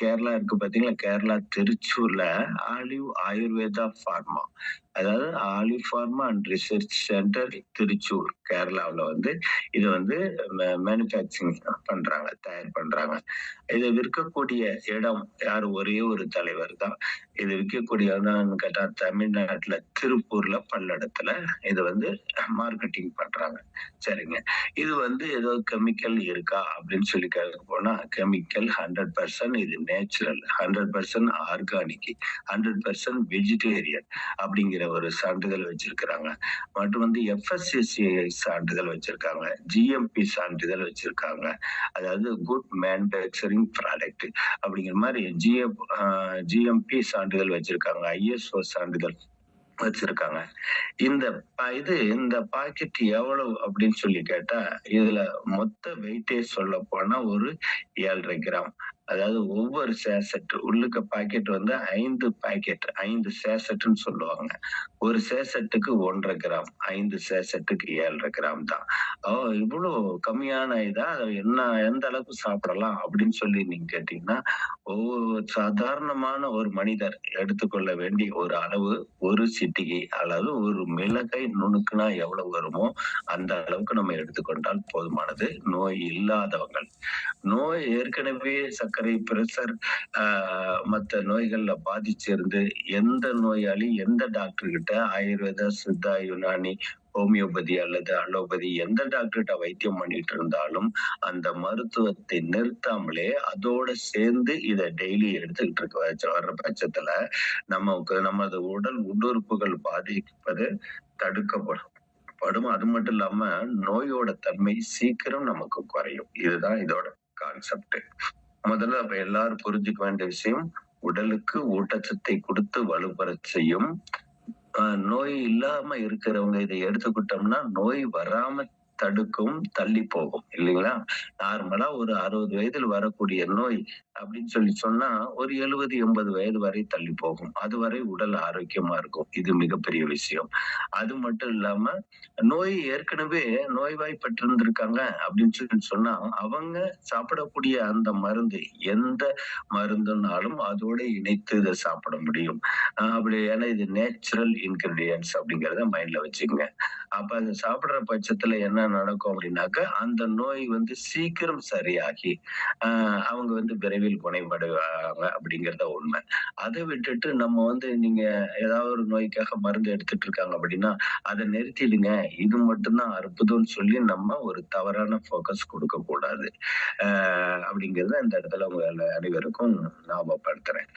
கேரளா இருக்கு பார்த்தீங்களா? கேரளா திருச்சூர்ல ஆலிவ் ஆயுர்வேதா ஃபார்மா. அதாவது Olive Pharma and Research Centre Thrissur கேரளாவுல இத மேனுஃபேக்சரிங் பண்றாங்க, தயார் பண்றாங்க. இத விற்கக்கூடிய இடம் யாரு? ஒரே ஒரு தலைவர் தான். இது விக்கக்கூடியவன்னு கேட்டா தமிழ்நாட்டுல திருப்பூர்ல பல்லடத்துல இது வந்து மார்க்கெட்டிங் பண்றாங்க. சரிங்க. இது வந்து ஏதோ கெமிக்கல் இருக்கா அப்படின்னு சொல்லி கேட்க போனா கெமிக்கல் 100% இது நேச்சுரல், 100% ஆர்கானிக், 100% வெஜிடேரியன் அப்படிங்கிற ஒரு சான்றிதழ் வச்சிருக்கிறாங்க. மற்றும் வந்து எஃப்எஸ்எஸ்ஏஐ சான்றிதழ் வச்சிருக்காங்க, ஜிஎம்பி சான்றிதழ் வச்சிருக்காங்க. அதாவது குட் மேனுஃபேக்சரிங் ப்ராடக்ட் அப்படிங்கிற மாதிரி ஜிஎம்பி சான்றிதழ் வச்சிருக்காங்க, ஐஎஸ்ஓ சான்றிதழ் வச்சிருக்காங்க. இந்த பாக்கெட் எவ்வளவு அப்படின்னு சொல்லி கேட்டா, இதுல மொத்த வெயிட்டேஜ் சொல்லப் போனா ஒரு 7.5 கிராம். அதாவது ஒவ்வொரு சேசெட் உள்ளுக்க பாக்கெட் வந்து 5 பாக்கெட், 5 சேசெட்ன்னு சொல்லுவாங்க. ஒரு சேசெட்டுக்கு 1.5 கிராம், 5 சேசெட்டுக்கு 7.5 கிராம் தான். இவ்வளோ கம்மியான இதா என்ன எந்த அளவுக்கு சாப்பிடலாம் அப்படின்னு சொல்லி நீங்க கேட்டீங்கன்னா, ஒவ்வொரு சாதாரணமான ஒரு மனிதர் எடுத்துக்கொள்ள வேண்டிய ஒரு அளவு, ஒரு சிட்டிகை அல்லது ஒரு மிளகை நுணுக்குனா எவ்வளவு வருமோ அந்த அளவுக்கு நம்ம எடுத்துக்கொண்டால் போதுமானது. நோய் இல்லாதவங்கள். நோய் ஏற்கனவே சர்க்கரை, பிரஷர், மத்த நோய்கள்ல பாதிச்சிருந்து எந்த நோயாளி எந்த டாக்டர் கிட்ட ஆயுர்வேதா, சித்தா, யுனானி, ஹோமியோபதி அல்லது அலோபதி எந்த டாக்டர்கிட்ட வைத்தியம் பண்ணிட்டு இருந்தாலும் அந்த மருத்துவத்தை நிறுத்தாமலே அதோட சேர்ந்து இதை டெய்லி எடுத்துக்கிட்டு வர்ற பட்சத்துல நமது உடல் உள்ளுறுப்புகள் பாதிப்பது தடுக்கப்படும். அது மட்டும் இல்லாம நோயோட தன்மை சீக்கிரம் நமக்கு குறையும். இதுதான் இதோட கான்செப்ட். முதல்ல அப்ப எல்லாரும் புரிஞ்சுக்க வேண்டிய விஷயம், உடலுக்கு ஊட்டச்சத்தை கொடுத்து வலுப்பெறச் செய்யும். நோய் இல்லாம இருக்கிறவங்க இதை எடுத்துக்கிட்டோம்னா நோய் வராம தடுக்கும், தள்ளி போகும் இல்லைங்களா? நார்மலா ஒரு 60 வயதில் வரக்கூடிய நோய் அப்படின்னு சொல்லி சொன்னா ஒரு 70-80 வயது வரை தள்ளி போகும். அதுவரை உடல் ஆரோக்கியமா இருக்கும். இது மிகப்பெரிய விஷயம். அது மட்டும் இல்லாம நோய் ஏற்கனவே நோய்வாய்ப்பட்டிருந்திருக்காங்க அப்படின்னு சொல்லி சொன்னா அவங்க சாப்பிடக்கூடிய அந்த மருந்து எந்த மருந்துனாலும் அதோட இணைத்து இதை சாப்பிட முடியும். அப்படி ஏன்னா இது நேச்சுரல் இன்கிரிடியன்ஸ் அப்படிங்கறத மைண்ட்ல வச்சுக்கோங்க. அப்ப அது சாப்பிடுற பட்சத்துல என்ன நடக்கும் அப்படின்னாக்க அந்த நோய் வந்து சீக்கிரம் சரியாகி அவங்க வந்து விரைவில் குணமடைவாங்க அப்படிங்கறத உண்மை. அதை விட்டுட்டு நம்ம வந்து நீங்க ஏதாவது ஒரு நோய்க்காக மருந்து எடுத்துட்டு இருக்காங்க அப்படின்னா அதை நிறுத்திடுங்க, இது மட்டும்தான் அற்புதம்னு சொல்லி நம்ம ஒரு தவறான போக்கஸ் கொடுக்க கூடாது. அப்படிங்கறத இந்த இடத்துல உங்க அனைவருக்கும் ஞாபகப்படுத்துறேன்.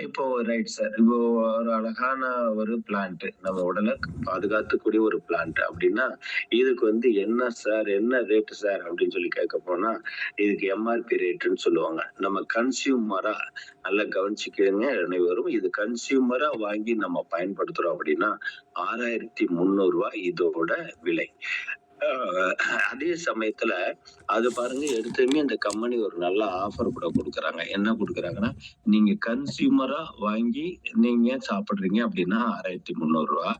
இப்போ ரைட் சார், இப்போ ஒரு அழகான ஒரு பிளான்ட், நம்ம உடலை பாதுகாத்துக்கூடிய ஒரு பிளான்ட் அப்படின்னா இதுக்கு வந்து என்ன சார், என்ன ரேட் சார் அப்படின்னு சொல்லி கேட்க போனா இதுக்கு எம்ஆர்பி ரேட்டுன்னு சொல்லுவாங்க. நம்ம கன்சியூமரா நல்லா கவனிச்சுக்கங்க அனைவரும், இது கன்சியூமரா வாங்கி நம்ம பயன்படுத்துறோம் அப்படின்னா 6,300 இதோட விலை. அதே சமயத்துல அது பாருங்க, எடுத்துமே இந்த கம்பெனி ஒரு நல்ல ஆஃபர் கூட கொடுக்குறாங்க. என்ன கொடுக்குறாங்கன்னா, நீங்க கன்சியூமரா வாங்கி நீங்க சாப்பிடுறீங்க அப்படின்னா 6,300.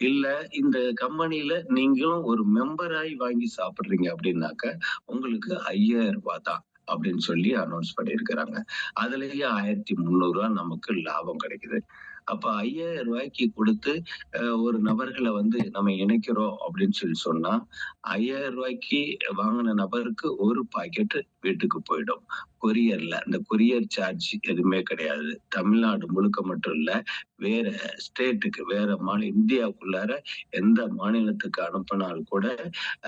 இல்ல இந்த கம்பெனில நீங்களும் ஒரு மெம்பராய் வாங்கி சாப்பிடுறீங்க அப்படின்னாக்க உங்களுக்கு 5,000 தான் அப்படின்னு சொல்லி அனௌன்ஸ் பண்ணியிருக்கிறாங்க. அதுலயே 1,300 நமக்கு லாபம் கிடைக்குது. அப்ப 5,000 கொடுத்து ஒரு நபர்களை வந்து நம்ம இணைக்கிறோம் அப்படின்னு சொல்லி சொன்னா 5,000 வாங்கின நபருக்கு ஒரு பாக்கெட் வீட்டுக்கு போயிடும். கொரியர்ல அந்த கொரியர் சார்ஜ் எதுவுமே கிடையாது. தமிழ்நாடு முழுக்க மட்டும் இல்ல, வேற ஸ்டேட்டுக்கு, வேற இந்தியாவுக்குள்ளார எந்த மாநிலத்துக்கு அனுப்பினால் கூட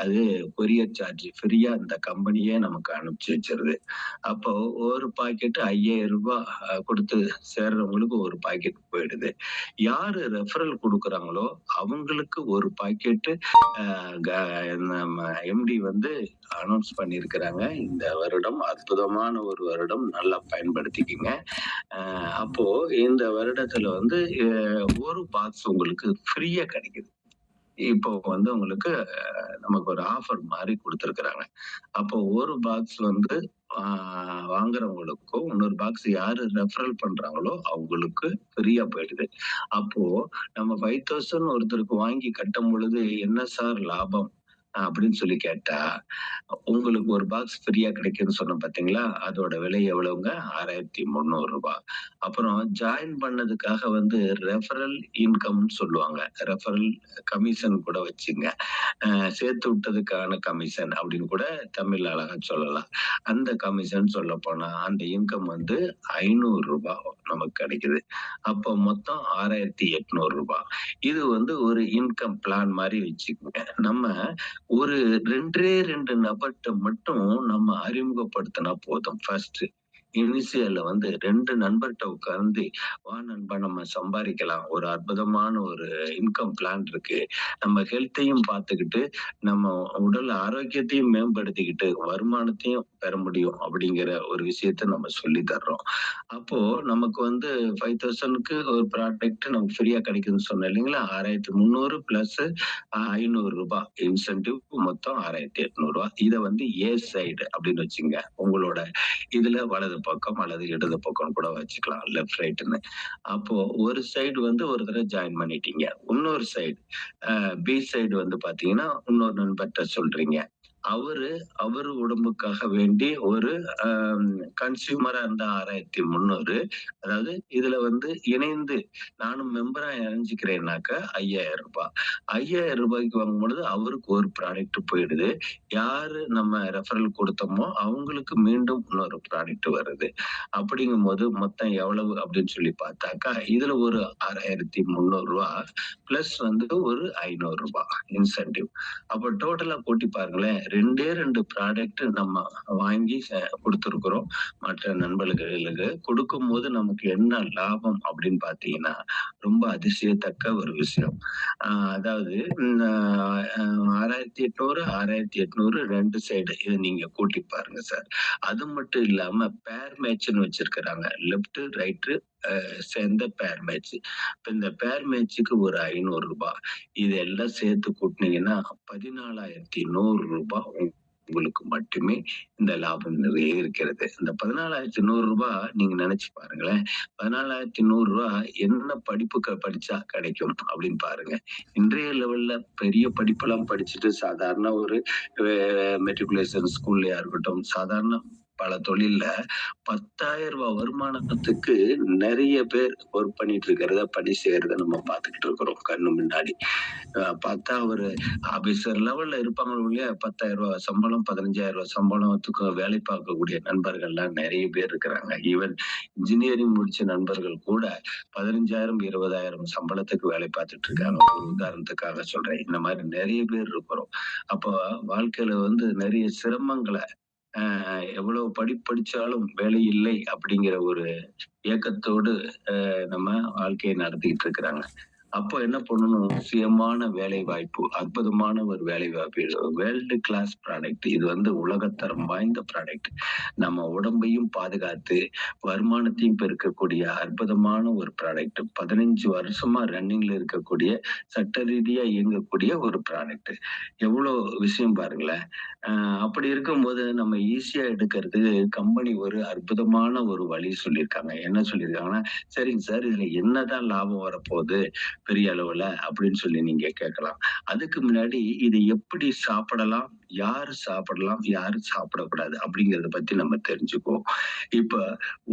அது கொரியர் சார்ஜ் ஃப்ரீயா இந்த கம்பெனியே நமக்கு அனுப்பிச்சு வச்சிருது. அப்போ ஒரு பாக்கெட் 5,000 கொடுத்து சேர்றவங்களுக்கு ஒரு பாக்கெட் போயிடுது. யாரு ரெஃபரல் கொடுக்குறாங்களோ அவங்களுக்கு ஒரு பாக்கெட் நம்ம எம்டி வந்து அனௌன்ஸ் பண்ணியிருக்கிறாங்க. இந்த வருடம் அற்புதமான ஒரு வருடம், நல்லா பயன்படுத்திக்கிங்க. அப்போ இந்த வருடத்துல வந்து ஒரு பாக்ஸ் உங்களுக்கு ஃப்ரீயா கிடைக்குது. இப்போ வந்து உங்களுக்கு நமக்கு ஒரு ஆஃபர் மாதிரி கொடுத்துருக்குறாங்க. அப்போ ஒரு பாக்ஸ் வந்து வாங்குறவங்களுக்கும் இன்னொரு பாக்ஸ் யாரு ரெஃபரல் பண்றாங்களோ அவங்களுக்கு ஃப்ரீயா போயிடுது. அப்போ நம்ம 5,000 ஒருத்தருக்கு வாங்கி கட்டும் பொழுது என்ன சார் லாபம் அப்படின்னு சொல்லி கேட்டா, உங்களுக்கு ஒரு பாக்ஸ் ஃப்ரீயா கிடைக்குதுன்னு சொன்னேன் பார்த்தீங்களா? அதோட விலை எவ்வளவுங்க? ரூ. 6,300. அப்புறம் ஜாயின் பண்ணதுக்காக வந்து ரெஃபரல் இன்கம்ன்னு சொல்லுவாங்க. ரெஃபரல் கமிஷன் கூட வச்சுங்க. சேர்த்து விட்டதுக்கான கமிஷன் அப்படின்னு கூட தமிழ்ல அழகா சொல்லலாம். அந்த கமிஷன் சொல்லப்போனா, அந்த இன்கம் வந்து ரூ. 500 நமக்கு கிடைக்குது. அப்போ மொத்தம் ரூ. 6,800. இது வந்து ஒரு இன்கம் பிளான் மாரி வச்சுக்கங்க. நம்ம ஒரு 2 நபர்ட்ட மட்டும் நம்ம அறிமுகப்படுத்தினா போதும். ஃபர்ஸ்ட் இனிஷியல்ல வந்து 2 நண்பர்ட்ட உட்கார்ந்து, "வா நண்பா நம்ம சம்பாரிக்கலாம். ஒரு அற்புதமான ஒரு இன்கம் பிளான் இருக்கு. நம்ம ஹெல்த்தையும் பார்த்துக்கிட்டு, நம்ம உடல் ஆரோக்கியத்தையும் மேம்படுத்திக்கிட்டு, வருமானத்தையும் பெற முடியும்." அப்படிங்கிற ஒரு விஷயத்த நம்ம சொல்லி தர்றோம். அப்போ நமக்கு வந்து 5,000க்கு ஒரு ப்ராடக்ட் நமக்கு ஃப்ரீயா கிடைக்குதுன்னு சொன்னேன் இல்லைங்களா? 6,300 பிளஸ் ரூ. 500 இன்சென்டிவ் மொத்தம் ரூ. 6,800. இத வந்து ஏ சைடு அப்படின்னு வச்சுங்க. உங்களோட இதுல வலது பக்கம் அல்லது இடது பக்கம்னு கூட வச்சுக்கலாம். லெஃப்ட், ரைட்ன்னு. அப்போ ஒரு சைடு வந்து ஒரு தடவ ஜாயின் பண்ணிட்டீங்க. இன்னொரு சைடு பி சைடு வந்து பார்த்தீங்கன்னா, இன்னொரு நண்பர்ட்ட சொல்றீங்க. அவரு அவரு உடம்புக்காக வேண்டி ஒரு அ கன்சியூமரா இருந்தா 6,300. அதாவது இதுல வந்து இணைந்து நானும் மெம்பரா இணைஞ்சுக்கிறேன்னாக்க ரூ. 5,000. ரூ. 5,000க்கு வாங்கும்பொழுது அவருக்கு ஒரு ப்ராடக்ட் போயிடுது. யாரு நம்ம ரெஃபரல் குடுத்தோமோ அவங்களுக்கு மீண்டும் இன்னொரு ப்ராடக்ட் வருது. அப்படிங்கும்போது மொத்தம் எவ்வளவு அப்படின்னு சொல்லி பார்த்தாக்கா, இதுல ஒரு ரூ. 6,300 பிளஸ் வந்து ஒரு ரூ. 500 இன்சென்டிவ். அப்ப டோட்டலா கூட்டி பாருங்களேன். 2 ப்ராடக்ட் நம்ம வாங்கி குடுத்திருக்கிறோம். மற்ற நண்பர்களுக்கு கொடுக்கும்போது நமக்கு என்ன லாபம் அப்படின்னு பார்த்தீங்கன்னா, ரொம்ப அதிசயத்தக்க ஒரு விஷயம். அ அதாவது ம் அ 6,800, 6,800 2 சைடு இத நீங்க கூட்டி பாருங்க சார். அது மட்டும் இல்லாம பேர் மேட்ச்ன்னு வச்சிருக்கிறாங்க. லெஃப்ட், ரைட் சேர்ந்த பேர் மேட்ச். இப்ப இந்த பேர் மேட்ச்சுக்கு ஒரு ரூ. 500. இதெல்லாம் சேர்த்து கூட்டுனீங்கன்னா ரூ. 14,100 உங்களுக்கு மட்டுமே இந்த லாபம் நிறைய இருக்கிறது. இந்த ரூ. 14,100 நீங்க நினைச்சு பாருங்களேன். ரூ. 14,100 என்ன படிப்புக்கு படிச்சா கிடைக்கும் அப்படின்னு பாருங்க. இன்றைய லெவல்ல பெரிய படிப்பெல்லாம் படிச்சுட்டு சாதாரண ஒரு மெட்ரிகுலேஷன் ஸ்கூல்லயா இருக்கட்டும், சாதாரண பல தொழில்ல ரூ. 10,000 வருமானத்துக்கு நெறைய பேர் ஒர்க் பண்ணிட்டு இருக்கிறத, பணி செய்யறத நம்ம பார்த்துக்கிட்டு இருக்கிறோம் கண்ணு முன்னாடி. பார்த்தா ஒரு ஆபீசர் லெவல்ல இருப்பாங்க ஒழிய ரூ. 10,000 சம்பளம், ரூ. 15,000 சம்பளத்துக்கு வேலை பார்க்கக்கூடிய நண்பர்கள்லாம் நெறைய பேர் இருக்கிறாங்க. ஈவன் இன்ஜினியரிங் முடிச்ச நண்பர்கள் கூட 15,000, 20,000 சம்பளத்துக்கு வேலை பார்த்துட்டு இருக்காங்க. ஒரு உதாரணத்துக்காக சொல்றேன். இந்த மாரி நெறைய பேர் இருக்கிறோம். அப்போ வாழ்க்கையில வந்து நெறைய சிரமங்கள எவ்வளவு படிச்சாலும் வேலை இல்லை அப்படிங்கிற ஒரு ஏக்கத்தோடு நம்ம வாழ்க்கையை நடத்திக்கிட்டு இருக்கிறாங்க. அப்போ என்ன பண்ணணும்? சுயமான வேலை வாய்ப்பு, அற்புதமான ஒரு வேலை வாய்ப்பு. World class product. இது வந்து உலகத்தரம் வாய்ந்த ப்ராடக்ட். நம்ம உடம்பையும் பாதுகாத்து, வருமானத்தையும் பெருக்கக்கூடிய அற்புதமான ஒரு ப்ராடக்ட். 15 வருஷமா ரன்னிங்ல இருக்கக்கூடிய, சட்ட ரீதியா இயங்கக்கூடிய ஒரு ப்ராடக்ட். எவ்வளோ விஷயம் பாருங்களேன். அ அப்படி இருக்கும்போது நம்ம ஈஸியா எடுக்கிறதுக்கு கம்பெனி ஒரு அற்புதமான ஒரு வழி சொல்லியிருக்காங்க. என்ன சொல்லியிருக்காங்கன்னா, "சரிங்க சார், இதுல என்னதான் லாபம் வரப்போகுது பெரிய அளவுல?" அப்படின்னு சொல்லி நீங்க கேட்கலாம். அதுக்கு முன்னாடி இத எப்படி சாப்பிடலாம்? யாரு சாப்பிடலாம்? யாரு சாப்பிடக்கூடாது? அப்படிங்கிறத பத்தி நம்ம தெரிஞ்சுக்குவோம். இப்ப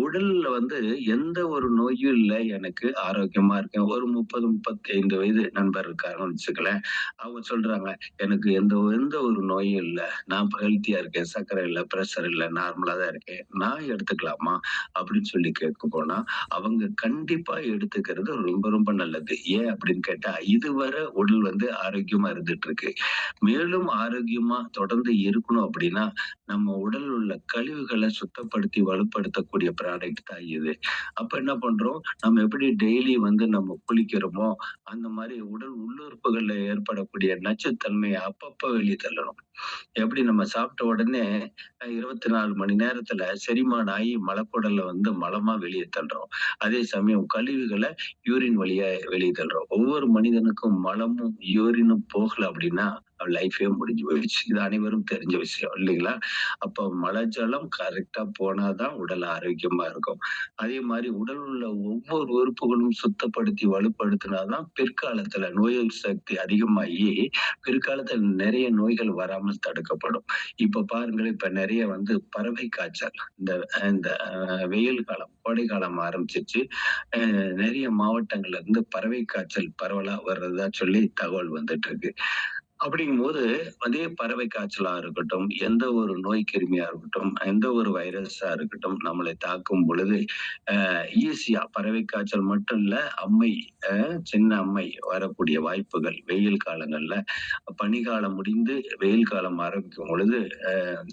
உடல்ல வந்து எந்த ஒரு நோயும் இல்ல எனக்கு. ஆரோக்கியமா இருக்கேன். ஒரு 30, 35 வயது நண்பர் இருக்காருன்னு வச்சுக்கலேன். அவங்க சொல்றாங்க, "எனக்கு எந்த எந்த ஒரு நோயும் இல்ல. நான் ஹெல்த்தியா இருக்கேன். சர்க்கரை இல்ல, பிரஷர் இல்ல. நார்மலா தான் இருக்கேன். நான் எடுத்துக்கலாமா?" அப்படின்னு சொல்லி கேட்க போனா, அவங்க கண்டிப்பா எடுத்துக்கிறது ரொம்ப ரொம்ப நல்லது. ஏன் அப்படின்னு கேட்டா, இதுவரை உடல் வந்து ஆரோக்கியமா இருந்துட்டு இருக்கு. மேலும் ஆரோக்கியமா தொடர்ந்து இருக்கணும் அப்படின்னா, நம்ம உடல்ல உள்ள கழிவுகள சுத்தப்படுத்தி வலுப்படுத்தக்கூடிய ப்ராடக்ட் தான் இது. அப்ப என்ன பண்றோம், நம்ம எப்படி டெய்லி வந்து நம்ம குளிக்கிறோமோ, அந்த மாரி உடல் உள்ளுறுப்புகள்ல ஏற்படக்கூடிய நச்சுத்தன்மைய அப்பப்ப வெளிய தள்ளணும். எப்படி நம்ம சாப்பிட்ட உடனே 24 மணி நேரத்துல செரிமானம் ஆகி மலக்குடல்ல வந்து மலமா வெளிய தள்றோம். அதே சமயம் கழிவுகள யூரின் வழியா வெளிய தள்றோம். ஒவ்வொரு மனிதனுக்கும் மலமும், யூரினும் போகல அப்படின்னா, லைஃபே முடிஞ்சு போயிடுச்சு. இது அனைவரும் தெரிஞ்ச விஷயம் இல்லைங்களா? அப்போ மழை ஜலம் கரெக்ட்டா போனா தான் உடல் ஆரோக்கியமா இருக்கும். அதே மாரி உடல் உள்ள ஒவ்வொரு உறுப்புகளும் சுத்தப்படுத்தி வலுப்படுத்தினா தான் பிற்காலத்துல நோய் எதிர்ப்பு சக்தி அதிகமாகி, பிற்காலத்துல நெறைய நோய்கள் வராமல் தடுக்கப்படும். இப்ப பாருங்களேன், இப்ப நெறைய வந்து பறவை காய்ச்சல். இந்த இந்த வெயில் காலம், கோடை காலம் ஆரம்பிச்சிருச்சு. அ நெறைய மாவட்டங்கள்ல இருந்து பறவை காய்ச்சல் பரவலா வர்றதா சொல்லி தகவல் வந்துட்டு இருக்கு. அப்படிங்கும்போது, அதே பறவை காய்ச்சலா இருக்கட்டும், எந்த ஒரு நோய் கிருமியா இருக்கட்டும், எந்த ஒரு வைரஸா இருக்கட்டும், நம்மளை தாக்கும் பொழுது, ஈஸியா பறவை காய்ச்சல் மட்டும் இல்ல, அம்மை அ சின்ன அம்மை வரக்கூடிய வாய்ப்புகள் வெயில் காலங்கள்ல, பனிக்காலம் முடிந்து வெயில் காலம் ஆரம்பிக்கும் பொழுது,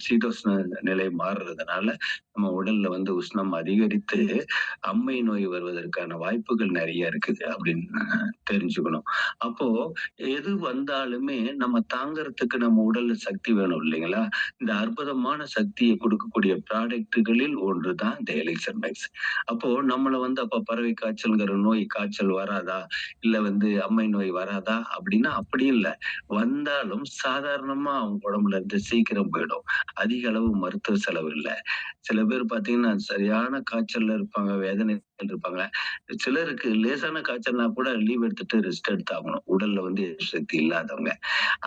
சீதோஷ்ண நிலை மாறுறதுனால, நம்ம உடல்ல வந்து உஷ்ணம் அதிகரித்து, அம்மை நோய் வருவதற்கான வாய்ப்புகள் நெறைய இருக்குது அப்படின்னு தெரிஞ்சுக்கணும். அப்போ எது வந்தாலுமே நம்ம தாங்கறதுக்கு நம்ம உடல்ல சக்தி வேணும் இல்லைங்களா? இந்த அற்புதமான சக்திய குடுக்கக்கூடிய ப்ராடக்ட்டுகளில் ஒன்றுதான் இந்த எலிக்சர் மேக்ஸ். அப்போ நம்மள வந்து அப்ப பறவை காய்ச்சல்ங்கிற நோய் காய்ச்சல் வராதா? இல்ல வந்து அம்மை நோய் வராதா? அப்படின்னா அப்படி இல்ல. வந்தாலும் சாதாரணமா அவங்க உடம்புல இருந்து சீக்கிரம் போயிடும். அதிக அளவு மருத்துவ செலவு இல்ல. சில பேர் பார்த்தீங்கன்னா, சரியான காய்ச்சல்ல இருப்பாங்க, வேதனையில இருப்பாங்க. சிலருக்கு லேசான காய்ச்சல்னா கூட லீவ் எடுத்துட்டு ரெஸ்ட் எடுத்தாகணும். உடல்ல வந்து எதிர்ப்பு சக்தி இல்லாதவங்க.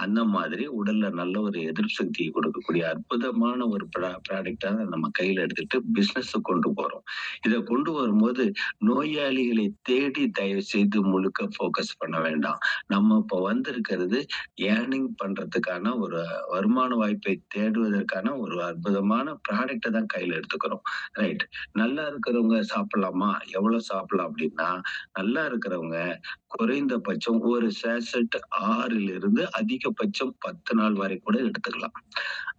அந்த மாதிரி உடல்ல நல்ல ஒரு எதிர்ப்பு சக்தியை கொடுக்கக்கூடிய அற்புதமான ஒரு ப்ராடக்ட்டா நம்ம கையில எடுத்துட்டு பிசினஸ்ஸ கொண்டு போறோம். இத கொண்டு வரும்போது நோயாளிகளை தேடி தயவு செய்து முழுக்க ஃபோக்கஸ் பண்ண வேண்டாம். நம்ம இப்ப வந்திருக்கிறது ஏர்னிங் பண்றதுக்கான ஒரு வருமான வாய்ப்பை தேடுவதற்கான ஒரு அற்புதமான ப்ராடக்ட்ட தான் கையில எடுத்துக்கிறோம். ரைட். நல்லா இருக்கிறவங்க சாப்பிடலாமா? எவ்வளவு சாப்பிடலாம் அப்படின்னா, நல்லா இருக்கிறவங்க குறைந்தபட்சம் ஒரு சேஷட் 6லிருந்து அதிகபட்சம் 10 நாள் வரை கூட எடுத்துக்கலாம்.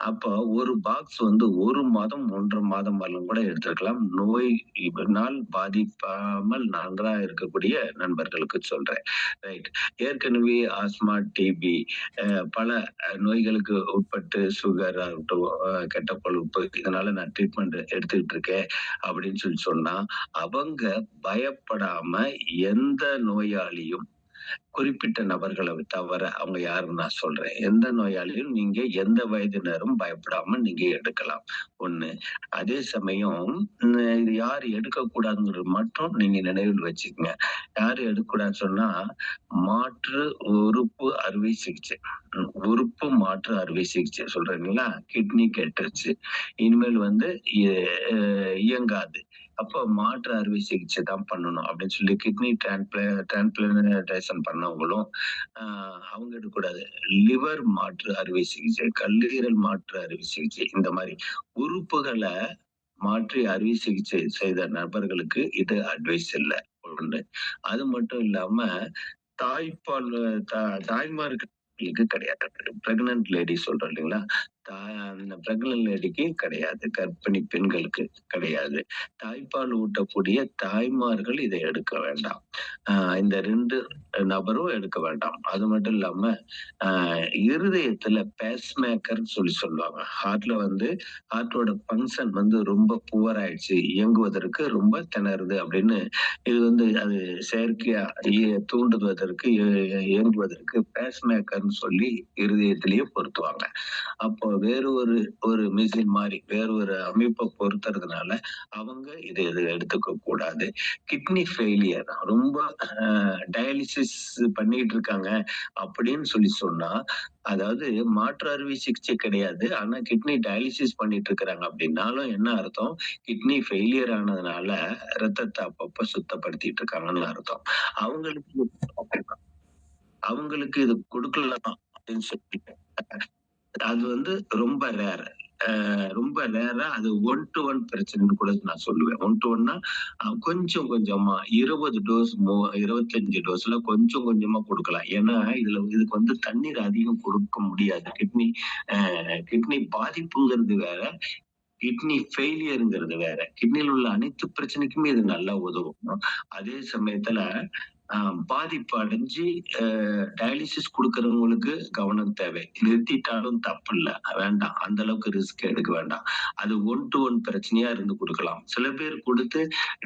அப்போ ஒரு பாக்ஸ் வந்து 1 மாதம், 1 1/2 மாதம் வரலும் கூட எடுத்துக்கலாம். நோயினால் பாதிப்பாமல் நன்றா இருக்கக்கூடிய நண்பர்களுக்கு சொல்றேன். ரைட். ஏற்கனவே ஆஸ்மா, டிபி பல நோய்களுக்கு உட்பட்டு சுகர் ஆகட்டும், கெட்ட கொழுப்பு இதனால நான் ட்ரீட்மெண்ட் எடுத்துக்கிட்டு இருக்கேன் அப்படின்னு சொன்னா, அவங்க பயப்படாம எந்த நோயாளியும் குறிப்பிட்ட நபர்கள தவிர அவங்க யாருன்னு நான் சொல்றேன். எந்த நோயாளியும் நீங்க எந்த வயதினரும் பயப்படாம நீங்க எடுக்கலாம். 1. அதே சமயம் இது யார் எடுக்கக்கூடாதுங்கிறது மட்டும் நீங்க நினைவில் வச்சுக்கங்க. யாரு எடுக்கக்கூடாதுன்னு சொன்னா, மாற்று உறுப்பு அறுவை சிகிச்சை. உறுப்பு மாற்று அறுவை சிகிச்சை சொல்றீங்களா? கிட்னி கெட்டுருச்சு. இனிமேல் வந்து எ அ இயங்காது. அப்போ மாற்று அறுவை சிகிச்சை தான் பண்ணணும் அப்படின்னு சொல்லி கிட்னி டிரான்ஸ்பிளான்டேஷன் பண்ணவங்களும் அவங்க எடுக்கக்கூடாது. லிவர் மாற்று அறுவை சிகிச்சை, கல்லீரல் மாற்று அறுவை சிகிச்சை இந்த மாதிரி உறுப்புகளை மாற்றி அறுவை சிகிச்சை செய்த நபர்களுக்கு இது அட்வைஸ் இல்ல. ஒண்ணு. அது மட்டும் இல்லாம தாய்ப்பால் தாய்மார்களுக்கு கிடையாது. பிரெக்னன்ட் லேடி சொல்றோம் இல்லைங்களா? பிரெக்னன்ட் லேடிக்கு கிடையாது. கர்ப்பிணி பெண்களுக்கு கிடையாது. தாய்ப்பால் ஊட்டக்கூடிய தாய்மார்கள் இதை எடுக்க வேண்டாம். இந்த 2 நபரும் எடுக்க வேண்டாம். அது மட்டும் இல்லாம, அ இருதயத்துல பேஸ்மேக்கர்ன்னு சொல்லுவாங்க. ஹார்ட்ல வந்து ஹார்ட்டோட ஃபங்ஷன் வந்து ரொம்ப புவர் ஆயிடுச்சு. இயங்குவதற்கு ரொம்ப திணறுது அப்படின்னு இது வந்து அது செயற்கையா தூண்டுவதற்கு இயங்குவதற்கு பேஸ்மேக்கர்ன்னு சொல்லி இருதயத்திலேயே பொருத்துவாங்க. அப்போ வேறு ஒரு ஒரு மிஷின் மாரி வேறு ஒரு அமைப்ப பொருத்துறதுனால அவங்க இத எடுத்துக்க கூடாது. கிட்னி ஃபெயிலியர் ரொம்ப டயாலிசிஸ் பண்ணிட்டு இருக்காங்க அப்படின்னு சொன்னா, அதாவது மாற்று அறுவை சிகிச்சை கிடையாது. ஆனா கிட்னி டயாலிசிஸ் பண்ணிட்டு இருக்கிறாங்க அப்படின்னாலும் என்ன அர்த்தம்? கிட்னி ஃபெயிலியர் ஆனதுனால ரத்தத்த அப்பப்ப சுத்தப்படுத்திட்டு இருக்காங்கன்னு அர்த்தம். அவங்களுக்கு அவங்களுக்கு இது குடுக்கலாம் அப்படின்னு சொல்லிட்டு அது வந்து ரொம்ப ரேர். ரொம்ப ரேரா அது 1 to 1 பிரச்சனைன்னு கூட நான் சொல்லுவேன். 1 to 1ன்னா கொஞ்சம் கொஞ்சமா 20 டோஸ் 25 டோஸ்ல கொஞ்சம் கொஞ்சமா குடுக்கலாம். ஏன்னா, இதுக்கு வந்து தண்ணீர் அதிகம் கொடுக்க முடியாது. கிட்னி பாதிப்புங்கிறது வேற, கிட்னி ஃபெயிலியர்ங்கிறது வேற. கிட்னில உள்ள அனைத்து பிரச்சனைக்குமே இது நல்லா உதவும். அதே சமயத்துல பாதிப்பு அடைஞ்சு டயாலிசிஸ் குடுக்குறவங்களுக்கு கவனம் தேவை. நிறுத்திட்டாலும் தப்பில்ல. வேண்டாம். அந்த அளவுக்கு ரிஸ்க் எடுக்க வேண்டாம். அது ஒன் டூ ஒன் பிரச்சனையா இருந்து குடுக்கலாம். சில பேர் குடுத்து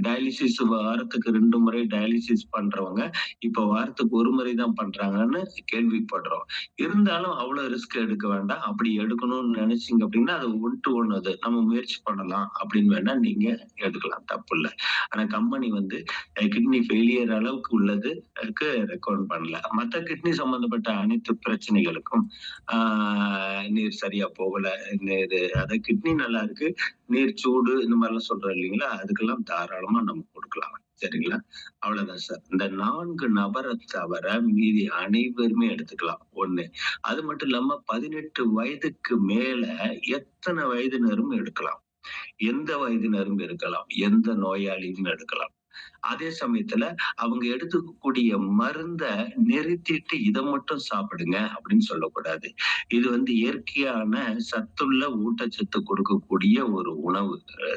டயாலிசிஸ் வாரத்துக்கு 2 முறை டயாலிசிஸ் பண்றவங்க, இப்ப வாரத்துக்கு 1 முறை தான் பண்றாங்கன்னு கேள்விப்படுறோம். இருந்தாலும் அவ்வளவு ரிஸ்க் எடுக்க வேண்டாம். அப்படி எடுக்கணும்னு நெனச்சீங்க அப்படின்னா, அது ஒன் டூ ஒன் அது. நம்ம முயற்சி பண்ணலாம் அப்படின்னு வேணா நீங்க எடுக்கலாம். தப்பில்ல. ஆனா கம்பெனி வந்து கிட்னி ஃபெயிலியர் அளவுக்கு உள்ளது ரெக்கமெண்ட் பண்ணல. மத்த கிட்னி சம்பந்தப்பட்ட அனைத்து பிரச்சனைகளுக்கும் நீர் சரியா போகல, நீர் அத கிட்னி நல்லா இருக்கு, நீர் சூடு இந்த மாதிரிலாம் சொல்றோம் இல்லைங்களா? அதுக்கெல்லாம் தாராளமா நம்ம கொடுக்கலாம். சரிங்களா? அவ்வளவுதான் சார். இந்த 4 நபர தவிர மீதி அனைவருமே எடுத்துக்கலாம். 1. அது மட்டும் இல்லாம 18 வயதுக்கு மேல எத்தன வயதினரும் எடுக்கலாம். எந்த வயதினரும் இருக்கலாம். எந்த நோயாளியும் எடுக்கலாம். அதே சமயத்துல அவங்க எடுத்துக்கக்கூடிய மருந்த நிறுத்திட்டு இத மட்டும் சாப்பிடுங்க அப்படின்னு சொல்லக்கூடாது. இது வந்து இயற்கையான சத்துள்ள ஊட்டச்சத்து கொடுக்கக்கூடிய ஒரு உணவு.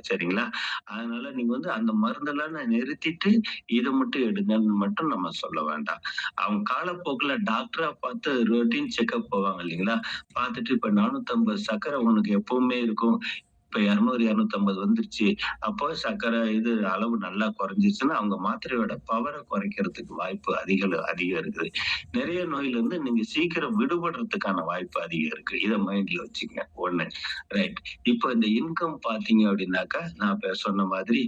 சரிங்களா? அதனால நீங்க வந்து அந்த மருந்தெல்லாம் நிறுத்திட்டு இத மட்டும் எடுங்கன்னு மட்டும் நம்ம சொல்ல வேண்டாம். அவங்க காலப்போக்குல டாக்டரா பார்த்து ரொட்டீன் செக்கப் போவாங்க இல்லைங்களா? பார்த்துட்டு இப்ப 450 சர்க்கரை உனக்கு எப்பவுமே இருக்கும். இப்ப 200, 250 வந்துருச்சு. அப்போ சர்க்கரை இது அளவு நல்லா குறைஞ்சிருச்சுன்னா, அவங்க மாத்திரையோட பவர குறைக்கிறதுக்கு வாய்ப்பு அதிகம் இருக்குது. நிறைய நோயிலிருந்து நீங்க சீக்கிரம் விடுபடுறதுக்கான வாய்ப்பு அதிகம் இருக்கு. இத மைண்ட்ல வச்சுக்கங்க. 1. ரைட். இப்ப இந்த இன்கம் பார்த்தீங்க அப்படின்னாக்கா, நான் இப்ப சொன்ன மாதிரி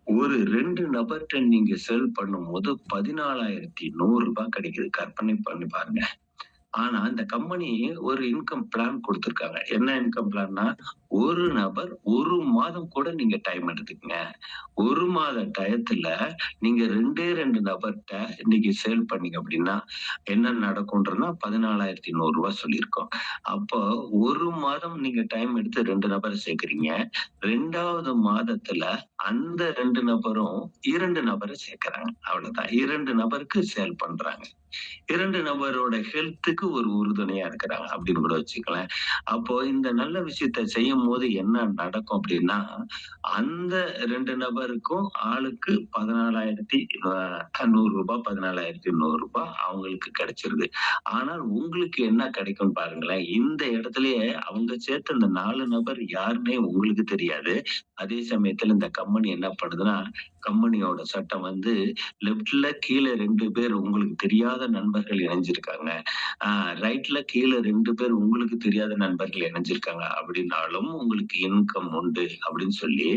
ஒரு 2 நபர்ட்ட நீங்க சேல் பண்ணும்போது ரூ. 14,100 கிடைக்குது. கற்பனை பண்ணி பாருங்க. ஆனா இந்த கம்பெனி ஒரு இன்கம் பிளான் குடுத்திருக்காங்க. என்ன இன்கம் பிளான்னா, ஒரு நபர் 1 மாதம் கூட நீங்க டைம் எடுத்துக்கங்க. 1 மாத டயத்துல நீங்க 2 நபர்ட்ட இன்னைக்கு சேல் பண்ணீங்க அப்படின்னா, என்ன நடக்கும்ன்றன்னா ரூ. 14,100 சொல்லியிருக்கோம். அப்போ 1 மாதம் நீங்க டைம் எடுத்து 2 நபர சேர்க்கிறீங்க. 2வது மாதத்துல அந்த 2 நபரும் 2 நபர சேர்க்கிறாங்க. அவ்வளவுதான். 2 நபருக்கு சேல் பண்றாங்க. 2 நபரோட ஹெல்த்துக்கு ஒரு உறுதுணையா இருக்கிறாங்க அப்படின்னு கூட வச்சுக்கலாம். அப்போ இந்த நல்ல விஷயத்த செய்யும்போது என்ன நடக்கும் அப்படின்னா, அந்த 2 நபருக்கும் ஆளுக்கு ரூ. 14,100 ரூ. 14,100 அவங்களுக்கு கிடைச்சிருது. ஆனால் உங்களுக்கு என்ன கிடைக்கும் பாருங்களேன். இந்த இடத்திலேயே அவங்க சேர்த்த இந்த 4 நபர் யாருன்னே உங்களுக்கு தெரியாது. அதே சமயத்துல இந்த கம்பெனி என்ன பண்ணுதுன்னா, கம்பெனியோட சட்டம் வந்து லெஃப்ட்ல கீழ 2 பேர் உங்களுக்கு தெரியாத நண்பர்கள் இணைஞ்சிருக்காங்க. ரைட்ல கீழ 2 பேர் உங்களுக்கு தெரியாத நண்பர்கள் இணைஞ்சிருக்காங்க அப்படின்னாலும் உங்களுக்கு இன்கம் உண்டு அப்படின்னு சொல்லி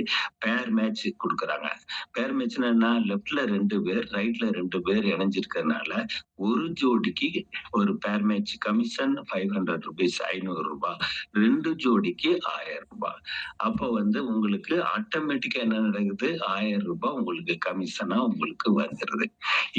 பேர் மேட்ச் குடுக்குறாங்க. பேர் மேட்ச்னா என்ன? லெஃப்ட்ல 2 பேர், ரைட்ல 2 பேர் இணைஞ்சிருக்கிறதுனால ஒரு ஜோடிக்கு ஒரு பேர் மேட்ச் கமிஷன் ரூ. 500 2 ஜோடிக்கு ரூ. 1000 அப்போ வந்து உங்களுக்கு ஆட்டோமேட்டிக்கா என்ன நடக்குது? ரூ. 1000 உங்களுக்கு கமிஷனா உங்களுக்கு வந்துருது.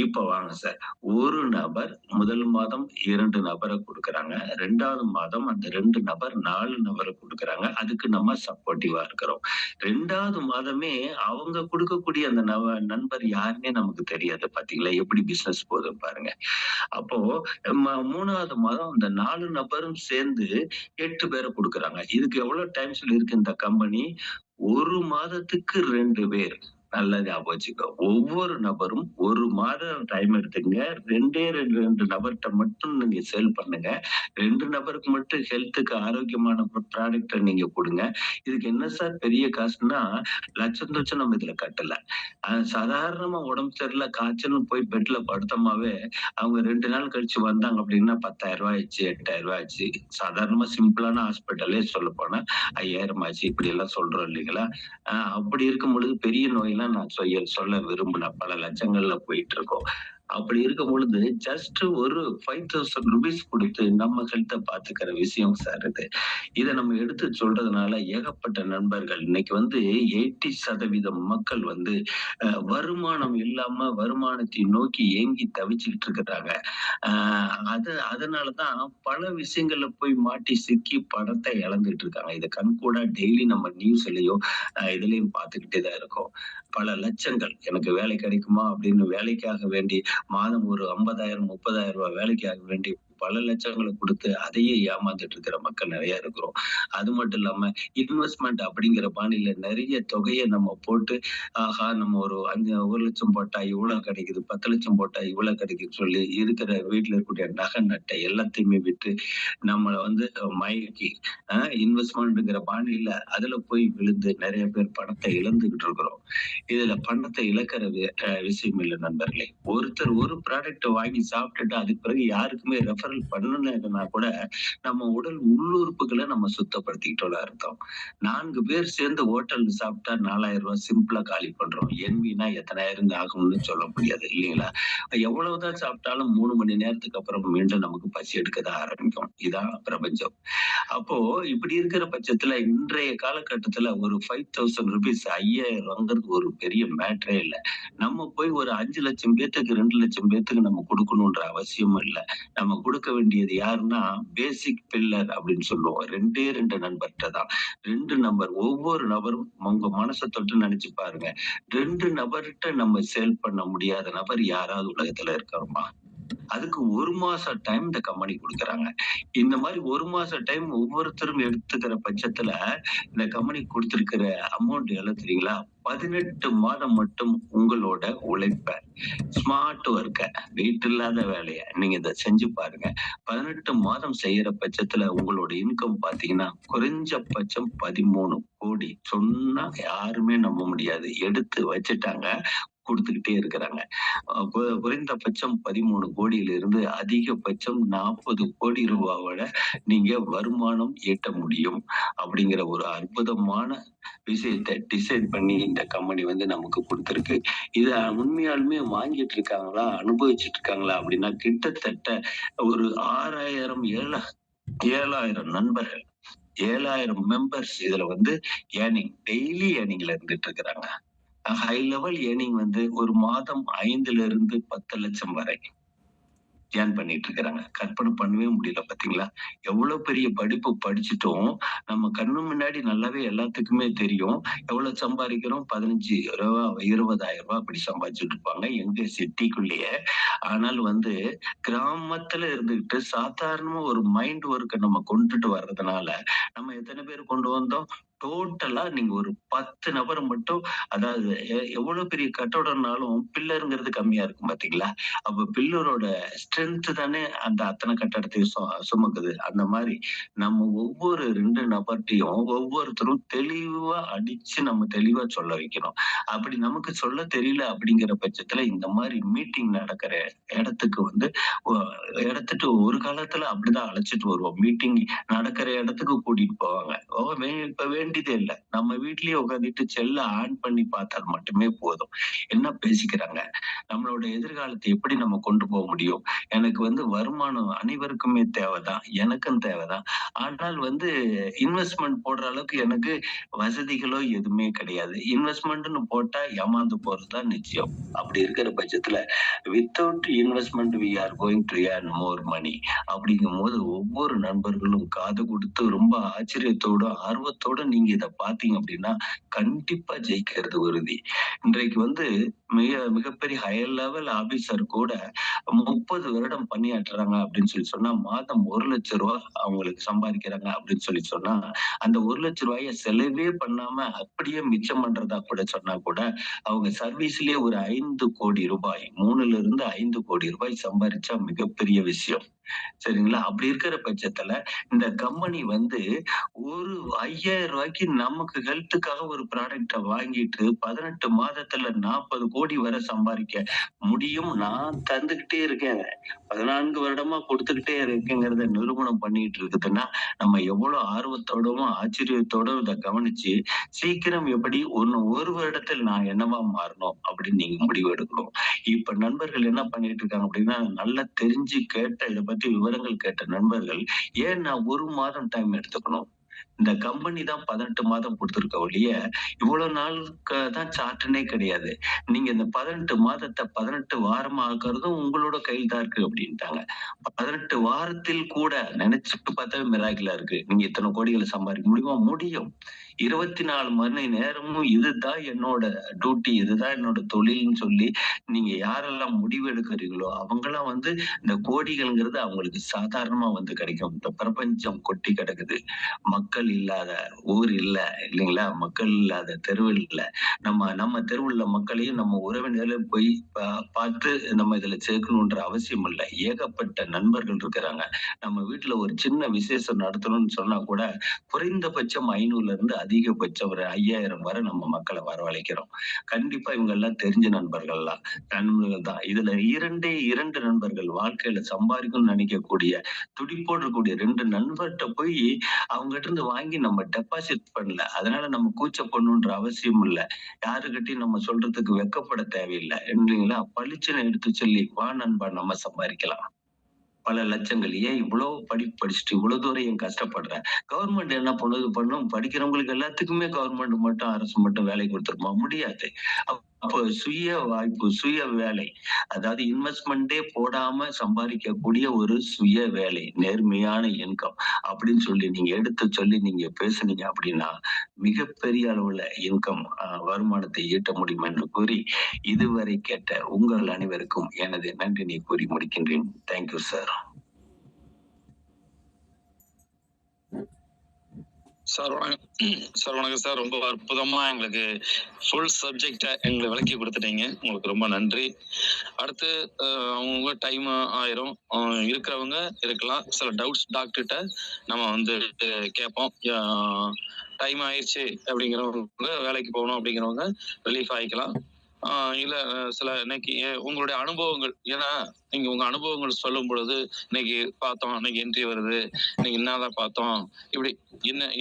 இப்ப வாங்க சார். ஒரு நபர் முதல் மாதம் 2 நபர குடுக்குறாங்க. 2வது மாதம் அந்த 2 நபர் 4 நபர குடுக்குறாங்க. அதுக்கு நம்ம சப்போர்ட்டிவா இருக்கிறோம். 2வது மாதமே அவங்க குடுக்கக்கூடிய அந்த நண்பர் யாருன்னே நமக்கு தெரியாது. பாத்தீங்களா? எப்படி பிசினஸ் போகுதுன்னு பாருங்க. அப்போ 3வது மாதம் அந்த 4 நபரும் சேர்ந்து 8 பேர குடுக்குறாங்க. இதுக்கு எவ்வளவு டைம் சொல்லியிருக்கு இந்த கம்பெனி? 1 மாதத்துக்கு 2 பேர். நல்லா ஞாபகம் வச்சுக்கோ. ஒவ்வொரு நபரும் 1 மாதம் டைம் எடுத்துக்கங்க. 2 நபர்ட்ட மட்டும் நீங்க சேல் பண்ணுங்க. 2 நபருக்கு மட்டும் ஹெல்த்துக்கு ஆரோக்கியமான ப்ராடக்ட்ட நீங்க குடுங்க. இதுக்கு என்ன சார் பெரிய காசுன்னா, லட்சம் லட்சம் நம்ம இதுல கட்டல. சாதாரணமா உடம்பு சரியில்ல, காய்ச்சல்னு போய் பெட்ல படுத்தோமாவே, அவங்க 2 நாள் கழிச்சு வந்தாங்க அப்படின்னா ரூ. 10,000 ஆச்சு, ரூ. 8,000 ஆச்சு. சாதாரணமா சிம்பிளான ஹாஸ்பிட்டலே சொல்லப்போனா 5,000 ஆச்சு. இப்படி எல்லாம் சொல்றோம் இல்லைங்களா? அப்படி இருக்கும் பொழுது பெரிய நோயெல்லாம் நான் சொல்ல விரும்பல. பல லட்சங்கள்ல போயிட்டு இருக்கோம். அப்படி இருக்கும் பொழுது ஜஸ்ட் ஒரு ₹5,000 குடுத்து நம்ம ஹெல்த்த பாத்துக்கிற விஷயம் சார் இது. இத நம்ம எடுத்து சொல்றதுனால ஏகப்பட்ட நண்பர்கள் இன்னைக்கு வந்து 80% மக்கள் வந்து வருமானம் இல்லாம வருமானத்தை நோக்கி ஏங்கி தவிச்சுக்கிட்டு இருக்கிறாங்க. அதனாலதான் பல விஷயங்கள்ல போய் மாட்டி சிக்கி பணத்தை இழந்துட்டு இருக்காங்க. இத கண்கூடா டெய்லி நம்ம நியூஸ்லயோ இதுலயும் பார்த்துக்கிட்டே தான் இருக்கோம். பல லட்சங்கள் எனக்கு வேலை கிடைக்குமா அப்படின்னு வேலைக்காக வேண்டி மாதம் ஒரு 50,000 30,000 வேலைக்காக வேண்டி பல லட்சங்களை கொடுத்து அதையே ஏமாந்துட்டு இருக்கிற மக்கள் நிறைய இருக்கிறோம். அது மட்டும் இல்லாம இன்வெஸ்ட்மெண்ட் அப்படிங்கிற பாணியில நிறைய தொகையை நம்ம போட்டு, ஆஹா நம்ம ஒரு 1,00,000 போட்டா இவ்வளவு கிடைக்குது, 10,00,000 போட்டா இவ்வளவு கிடைக்குதுன்னு சொல்லி இருக்கிற வீட்டுல இருக்கக்கூடிய நகை நட்டை எல்லாத்தையுமே விட்டு நம்மள வந்து மயக்கி இன்வெஸ்ட்மெண்ட்ங்கிற பாணியில அதுல போய் விழுந்து நிறைய பேர் பணத்தை இழந்துகிட்டு இருக்கிறோம். இதுல பணத்தை இழக்கிற விஷயம் இல்லை நண்பர்களே. ஒருத்தர் ஒரு ப்ராடக்ட் வாங்கி சாப்பிட்டுட்டு அதுக்கு பிறகு யாருக்குமே ரெஃபரல் பண்ணணும்னா கூட நம்ம உடல் உள்ளுறுப்புகளை நம்ம சுத்தப்படுத்திக்கிட்டோம்னு அர்த்தம். 4 பேர் சேர்ந்து ஹோட்டல்ல சாப்பிட்டா 4,000 ரூபாய் சிம்பிளா காலி பண்றோம். என்வினா எத்தனாயிரம் ஆகும்னு சொல்ல முடியாது இல்லைங்களா? எவ்வளவுதான் சாப்பிட்டாலும் 3 மணி நேரத்துக்கு அப்புறம் மீண்டும் நமக்கு பசி எடுக்கதான் ஆரம்பிக்கும். இதான் பிரபஞ்சம். அப்போ இப்படி இருக்கிற பட்சத்துல இன்றைய காலகட்டத்துல ஒரு 5,000 ருபீஸ் 5,000 ஒரு பெரிய மேட்டரே இல்ல. நம்ம போய் ஒரு 5,00,000 பேத்துக்கு 2,00,000 பேத்துக்கு நம்ம கொடுக்கணும்ன்ற அவசியமும் இல்ல. நம்ம கொடுக்க வேண்டியது யாருன்னா பேசிக் பில்லர் அப்படின்னு சொல்லுவோம். 2 நண்பர்கிட்ட தான். 2 நபர் ஒவ்வொரு நபரும் உங்க மனசை தொட்டு நினைச்சு பாருங்க. 2 நபர்கிட்ட நம்ம சேல் பண்ண முடியாத நபர் யாராவது உலகத்துல இருக்காருமா? அதுக்கு 1 மாசம் டைம் இந்த கம்பெனி குடுக்குறாங்க. இந்த மாதிரி 1 மாசம் டைம் ஒவ்வொருத்தரும் எடுத்துக்கிற பட்சத்துல இந்த கம்பெனி குடுத்திருக்கிற அமௌண்ட் எவ்வளவு தெரியுங்களா? 18 மாதம் மட்டும் உங்களோட உழைப்ப, ஸ்மார்ட் ஒர்க்க, வெயிட் இல்லாத வேலைய நீங்க இத செஞ்சு பாருங்க. 18 மாதம் செய்யற பட்சத்துல உங்களோட இன்கம் பாத்தீங்கன்னா குறைஞ்சபட்சம் 13 கோடி. சொன்னா யாருமே நம்ப முடியாது. எடுத்து வச்சுட்டாங்க. குடுத்துக்கிட்டே இருக்கிறாங்க. குறைந்தபட்சம் 13 கோடியிலிருந்து அதிகபட்சம் 40 கோடி ரூபாவோட நீங்க வருமானம் ஈட்ட முடியும். அப்படிங்கிற ஒரு அற்புதமான விஷயத்தை டிசைட் பண்ணி இந்த கம்பெனி வந்து நமக்கு கொடுத்திருக்கு. இத உண்மையாலுமே வாங்கிட்டு இருக்காங்களா, அனுபவிச்சுட்டு இருக்காங்களா அப்படின்னா கிட்டத்தட்ட ஒரு 6,000 7,000 நண்பர்கள், 7,000 மெம்பர்ஸ் இதுல வந்து டெய்லி ஏர்னிங்ல இருந்துட்டு இருக்கிறாங்க. ஹை லெவல் ஏர்னிங் வந்து ஒரு மாதம் 5 10 லட்சம் வரை ஏர்ன் பண்ணிட்டு இருக்கிறாங்க. கற்பனை பண்ணவே முடியல பாத்தீங்களா? எவ்வளவு பெரிய படிப்பு படிச்சுட்டும் நம்ம கண்ணு முன்னாடி நல்லாவே எல்லாத்துக்குமே தெரியும். எவ்வளவு சம்பாதிக்கிறோம்? 15 ரூபா 20,000 ரூபாய் அப்படி சம்பாதிச்சுட்டு இருப்பாங்க எங்க சிட்டிக்குள்ளேயே. ஆனால் வந்து கிராமத்துல இருந்துகிட்டு சாதாரணமா ஒரு மைண்ட் ஒர்க்கை நம்ம கொண்டுட்டு வர்றதுனால நம்ம எத்தனை பேர் கொண்டு வந்தோம்? டோட்டலா நீங்க ஒரு 10 நபர் மட்டும், அதாவது எவ்வளவு பெரிய கட்டடம்னாலும் பில்லருங்கிறது கம்மியா இருக்கும் பாத்தீங்களா? அப்ப பில்லரோட ஸ்ட்ரென்த் தானே அந்த அத்தனை கட்டடத்தையும் சுமக்குது. அந்த மாதிரி நம்ம ஒவ்வொரு 2 நபர்ட்டையும் ஒவ்வொருத்தரும் தெளிவா அடிச்சு நம்ம தெளிவா சொல்ல வைக்கணும். அப்படி நமக்கு சொல்ல தெரியல அப்படிங்கிற பட்சத்துல இந்த மாதிரி மீட்டிங் நடக்கிற இடத்துக்கு வந்து இடத்துட்டு ஒரு காலத்துல அப்படிதான் அழைச்சிட்டு வருவோம். மீட்டிங் நடக்கிற இடத்துக்கு கூட்டிட்டு போவாங்க. இப்ப வேண்டியதே இல்லை. நம்ம வீட்லயே உட்காந்துட்டு செல்ல ஆன் பண்ணி பார்த்தால் மட்டுமே போதும். என்ன பேசிக்கிறாங்க, நம்மளோட எதிர்காலத்தை எப்படி நம்ம கொண்டு போக முடியும்? எனக்கு வந்து வருமானம் அனைவருக்குமே தேவைதான், எனக்கும் தேவைதான். ஆனால் வந்து இன்வெஸ்ட்மெண்ட் போடுற அளவுக்கு எனக்கு வசதிகளோ எதுவுமே கிடையாது. இன்வெஸ்ட்மெண்ட்னு போட்டா ஏமாந்து போறதுதான் நிச்சயம். அப்படி இருக்கிற பட்சத்துல without investment we are going to earn more money அப்படிங்கும் போது ஒவ்வொரு நண்பர்களும் காது கொடுத்து ரொம்ப ஆச்சரியத்தோட ஆர்வத்தோட நீங்க இதை பாத்தீங்க அப்படின்னா கண்டிப்பா ஜெயிக்கிறது உறுதி. இன்றைக்கு வந்து மிகப்பெரிய ஹையர் லெவல் ஆபீசர் கூட 30 வருடம் பணியாற்றுறாங்க அப்படின்னு சொல்லி சொன்னா மாதம் 1,00,000 ரூபாய் அவங்களுக்கு சம்பாதிக்கிறாங்க அப்படின்னு சொல்லி சொன்னா அந்த 1,00,000 ரூபாய செலவே பண்ணாம அப்படியே மிச்சம் பண்றதா கூட சொன்னா கூட அவங்க சர்வீஸ்லயே ஒரு 5 கோடி ரூபாய் 3 5 கோடி ரூபாய் சம்பாதிச்சா மிகப்பெரிய விஷயம். சரிங்களா? அப்படி இருக்கிற பட்சத்துல இந்த கம்பெனி வந்து ஒரு 5,000 ரூபாய்க்கு நமக்கு ஹெல்த்துக்காக ஒரு ப்ராடக்ட வாங்கிட்டு 18 மாதத்துல 40 கோடி வரை சம்பாதிக்க முடியும். நான் தந்துகிட்டே இருக்கேன். 14 வருடமா கொடுத்துக்கிட்டே இருக்கேங்கிறத நிரூபணம் பண்ணிட்டு இருக்குதுன்னா நம்ம எவ்வளவு ஆர்வத்தோடவும் ஆச்சரியத்தோடும் இதை கவனிச்சு சீக்கிரம் எப்படி ஒரு வருடத்தில் நான் என்னவா மாறணும் அப்படின்னு நீங்க முடிவு எடுக்கணும். இப்ப நண்பர்கள் என்ன பண்ணிட்டு இருக்காங்க அப்படின்னா நல்லா தெரிஞ்சு கேட்ட இதை பத்தி விவரங்கள் கேட்ட நண்பர்கள் ஏன் நான் 1 மாதம் டைம் எடுத்துக்கணும்? இந்த கம்பெனி தான் 18 மாதம் கொடுத்திருக்க ஒழிய, இவ்வளவு நாளுக்கு தான் சார்ட்டுன்னே கிடையாது. நீங்க இந்த 18 மாதத்த 18 வாரமா ஆக்குறதும் உங்களோட கையில் தான் இருக்கு அப்படின்ட்டாங்க. 18 வாரத்தில் கூட நினைச்சு பார்த்தாவே மிராக்கிளா இருக்கு. நீங்க இத்தனை கோடிகள சம்பாதிக்க முடியுமா? முடியும். 24 மணி நேரமும் இதுதான் என்னோட டியூட்டி, இதுதான் என்னோட தொழில்னு சொல்லி நீங்க யாரெல்லாம் முடிவு எடுக்கிறீங்களோ, அவங்கலாம் வந்து இந்த கோடிகள்ங்கிறது அவங்களுக்கு சாதாரணமா வந்து கிடைக்கும். இந்த பிரபஞ்சம் கொட்டி கிடக்குது. மக்கள் இல்லாத ஊர் இல்ல, இல்லைங்களா? மக்கள் இல்லாத தெரு இல்ல. நம்ம தெருவுள்ள மக்களையும் நம்ம உறவினர்களே போய் பார்த்து நம்ம இதுல சேர்க்கணுன்ற அவசியம் இல்ல. ஏகப்பட்ட நண்பர்கள் இருக்கிறாங்க. நம்ம வீட்ல ஒரு சின்ன விசேஷம் நடத்தணும்னு சொன்னா கூட, குறைந்தபட்சம் 500ல இருந்து அதிகபட்சம் ஒரு 5000 வரை நம்ம மக்கள வரவழைக்கிறோம். கண்டிப்பா இவங்க எல்லாம் தெரிஞ்ச நண்பர்கள் தான். இதுல 2 நண்பர்கள் வாழ்க்கையில சம்பாதிக்கணும்னு நினைக்கக்கூடிய, துடிப்போடு இருக்கக்கூடிய 2 நண்பர்ட்ட போய் அவங்ககிட்ட இருந்து வாங்கி நம்ம டெபாசிட் பண்ணல. அதனால நம்ம கூச்சப்படணுன்ற அவசியம் இல்ல. யாருகிட்டயும் நம்ம சொல்றதுக்கு வெட்கப்பட தேவையில்ல. இல்லைங்களா? பளிச்சுன்னு எடுத்து சொல்லி, "வா நண்பா நம்ம சம்பாரிக்கலாம்." பல லட்சங்கள். ஏன் இவ்ளோ படிப்பு படிச்சுட்டு இவ்வளவு தூரம் ஏன் கஷ்டப்படுற? கவர்மெண்ட் என்ன பண்ணும்? படிக்கிறவங்களுக்கு எல்லாத்துக்குமே கவர்மெண்ட் மட்டும் அரசு மட்டும் வேலை குடுத்துருமா? முடியாது. அப்போ சுய வாய்ப்பு, சுய வேலை. அதாவது இன்வெஸ்ட்மென்ட்டே போடாம சம்பாதிக்கக்கூடிய ஒரு சுய வேலை. நேர்மையான இன்கம் அப்படின்னு சொல்லி நீங்க எடுத்து சொல்லி நீங்க பேசுனீங்க அப்படின்னா, மிகப்பெரிய அளவுல இன்கம் வருமானத்தை ஈட்ட முடியும் என்று கூறி, இதுவரை கேட்ட உங்கள் அனைவருக்கும் எனது நன்றினை கூறி முடிக்கின்றேன். Thank you sir. சார் வணக்கம் சார். ரொம்ப அற்புதமா எங்களுக்கு ஃபுல் சப்ஜெக்ட எங்களுக்கு விளக்கி கொடுத்துட்டீங்க. உங்களுக்கு ரொம்ப நன்றி. அடுத்து அவங்க டைம் ஆயிரும். இருக்கிறவங்க இருக்கலாம். சில டவுட்ஸ் டாக்டர்கிட்ட நம்ம வந்து கேட்போம். டைம் ஆயிடுச்சு அப்படிங்கிறவங்க, வேலைக்கு போகணும் அப்படிங்கிறவங்க ரிலீஃப் ஆகிக்கலாம். இல்ல சில இன்னைக்கு உங்களுடைய அனுபவங்கள், ஏன்னா நீங்க உங்க அனுபவங்கள் சொல்லும் பொழுது, இன்னைக்கு பார்த்தோம், இன்னைக்கு என்ட்ரி வருது, இன்னைக்கு என்னதான் பார்த்தோம், இப்படி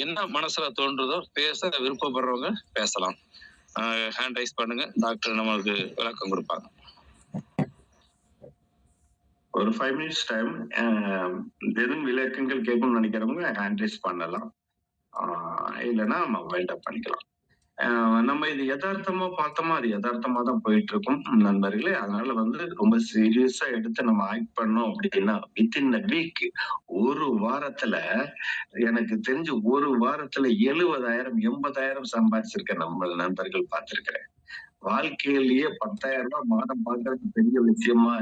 என்ன மனசுல தோன்றதோ பேச விருப்பப்படுறவங்க பேசலாம். ஹேண்ட் ரைஸ் பண்ணுங்க, டாக்டர் நமக்கு விளக்கம் கொடுப்பாங்க. ஒரு 5 மினிட்ஸ் டைம். எதுவும் விளக்கங்கள் கேட்கணும்னு நினைக்கிறவங்க ஹேண்ட் ரைஸ் பண்ணலாம். இல்லைன்னா மொபைல் டேப் பண்ணிக்கலாம். நம்ம இது எதார்த்தமா பார்த்தோமா, அது எதார்த்தமா தான் போயிட்டு இருக்கும் நண்பர்களே. அதனால வந்து ரொம்ப சீரியஸா எடுத்து நம்ம ஆக்ட் பண்ணோம் அப்படின்னா, வித்தின் அ வீக், ஒரு வாரத்துல எனக்கு தெரிஞ்சு ஒரு வாரத்துல 70,000 80,000 சம்பாதிச்சிருக்க நம்ம நண்பர்கள் பார்த்திருக்கிறேன். வாழ்க்கையிலேயே ரூ. 10,000 மாதம் பார்க்கறது பெரிய விஷயமா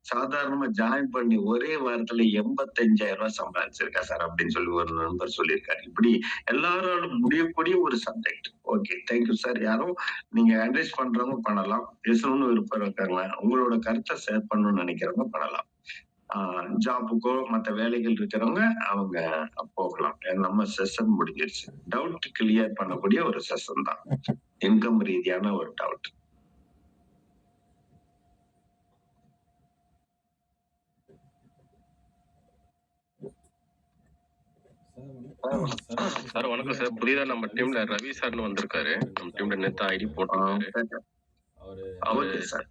சாதாரணமா ஜாயின் பண்ணி ஒரே வாரத்துல 85,000 சம்பாதிச்சிருக்கா சார் அப்படின்னு சொல்லி ஒரு நண்பர் சொல்லியிருக்காரு. இப்படி எல்லாராலும் முடியக்கூடிய ஒரு சப்ஜெக்ட். Okay, thank you sir. யாரும் நீங்க அட்வைஸ் பண்றவங்க பண்ணலாம். பேசணும்னு விருப்பம் இருக்காங்க, உங்களோட கருத்தை ஷேர் பண்ணணும்னு நினைக்கிறவங்க பண்ணலாம். ஜாபுக்கோ மத்த வேலைகள் இருக்கிறவங்க அவங்க போகலாம். நம்ம செஷன் முடிஞ்சிருச்சு. டவுட் கிளியர் பண்ணக்கூடிய ஒரு செஷன் தான். இன்கம் ரீதியான ஒரு டவுட். சார் வணக்கம் சார். புதிதா நம்ம டீம்ல ரவி சார்னு வந்திருக்காரு. நம்ம டீம்ல நேத்து ஐடி போட்டிருக்காரு. Okay sir.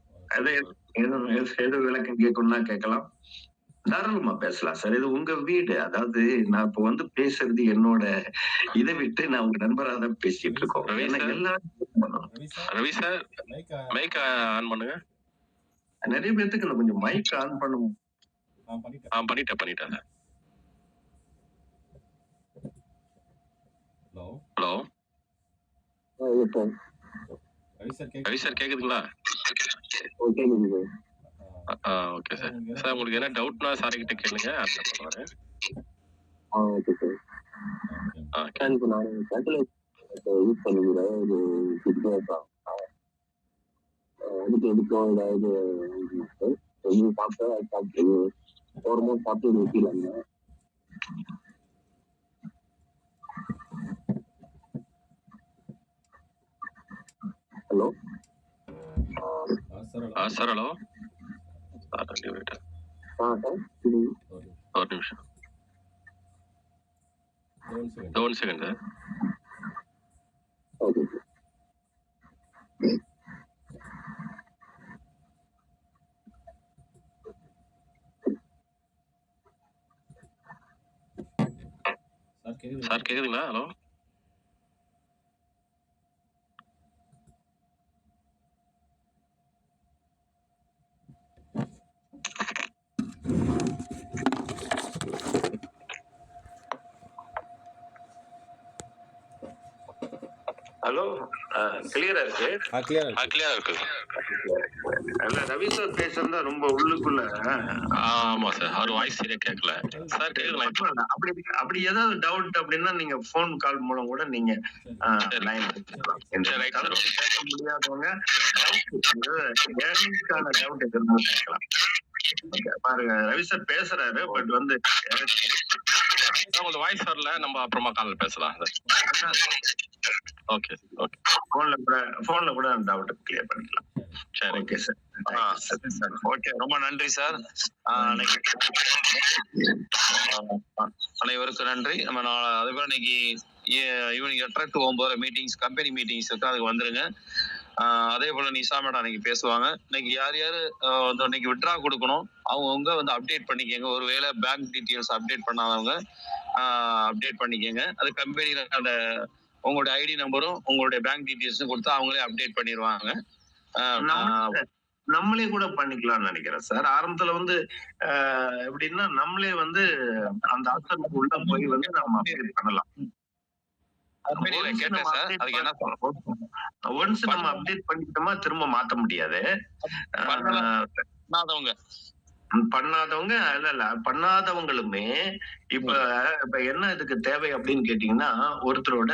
ஏதோ விளக்கம் கேட்கணும்னா கேட்கலாம். தாராளமா பேசலாம் சார். இது உங்க வீடு. அதாவது நான் இப்ப வந்து பேசுறது என்னோட இதை விட்டு நான் உங்க நண்பரா தான் பேசிட்டு இருக்கோம். ரவி சார் மைக் ஆன் பண்ணுங்க. நிறைய பேருக்கு நான் கொஞ்சம் மைக் ஆன் பண்ணும். பண்ணிட்டேன். ஹலோ ரவி சார் கேக்குதுங்களா? Okay sir. சார் உங்களுக்கு என்ன டவுட்னா சார் கிட்ட கேளுங்க, ஆன்சர் பண்ணுவாரு. Okay sir. இப்போ நான் யூஸ் பண்ணிக்கிறேன். ஒரு அதுக்கு எடுக்கும் ஏதாவது சாப்பிட்டு ஓரமாக சாப்பிட்டு நிறுத்திடலாங்க. Hello sir. ஹலோ ஒரு நிமிஷம். One second sir. Okay sir. Sir கேக்குதுங்களா? ஹலோ. ஹலோ, கிளியரா இருக்கு. கிளியரா இருக்கு. இல்ல, ரவி சார் பேசுறதா ரொம்ப உள்ளுக்குள்ள. ஆமா சார், அவர் வாய்ஸ் சரியா கேட்கல. சார் கேக்குதுங்களா இப்போ? அப்படி அப்படி ஏதாவது டவுட் அப்படின்னா நீங்க போன் கால் மூலம் கூட நீங்க லைன் பேச முடியாதவங்க ஏர்னிங்ஸ்க்கான டவுட் எதுவும் கேட்கலாம். பாருங்க, ரவி சார் பேசுறாரு, பட் வந்து உங்களுக்கு வாய்ஸ் வரல, நம்ம அப்புறமா கால் பேசலாம் சார். Okay okay. போன்ல கூட டவுட் கிளியர் பண்ணிக்கலாம். சரி, ஓகே சார். ஓகே, ரொம்ப நன்றி சார். அனைவருக்கும் நன்றி. நம்ம அதே போல இன்னைக்கு evening 8 to 9 meetings, company meetings இருக்கு, அதுக்கு வந்துருங்க. அதே போல நிஷா மேடம் இன்னைக்கு பேசுவாங்க. இன்னைக்கு யார் யாரு இன்னைக்கு விட்ரா கொடுக்கணும் அவங்க வந்து அப்டேட் பண்ணிக்கங்க. ஒருவேளை பேங்க் டீட்டெயில்ஸ் அப்டேட் பண்ணாதவங்க அப்டேட் பண்ணிக்கங்க. அது கம்பெனியில அந்த உங்களுடைய ஐடி நம்பரும் உங்களுடைய பேங்க் டீட்டெயில்ஸும் கொடுத்து அவங்களே அப்டேட் பண்ணிடுவாங்க. நம்மளே கூட பண்ணிக்கலாம்னு நினைக்கிறேன் சார். ஆரம்பத்துல வந்து எப்படின்னா நம்மளே வந்து அந்த ஆப்ஷனுக்கு உள்ள போய் வந்து நம்ம அப்டேட் பண்ணலாம். ஒன்ஸ் நம்ம அப்டேட் பண்ணிட்டோமா திரும்ப மாத்த முடியாது. பண்ணாதவங்க இல்ல பண்ணாதவங்களுமே இப்ப என்ன இதுக்கு தேவை அப்படின்னு கேட்டீங்கன்னா, ஒருத்தரோட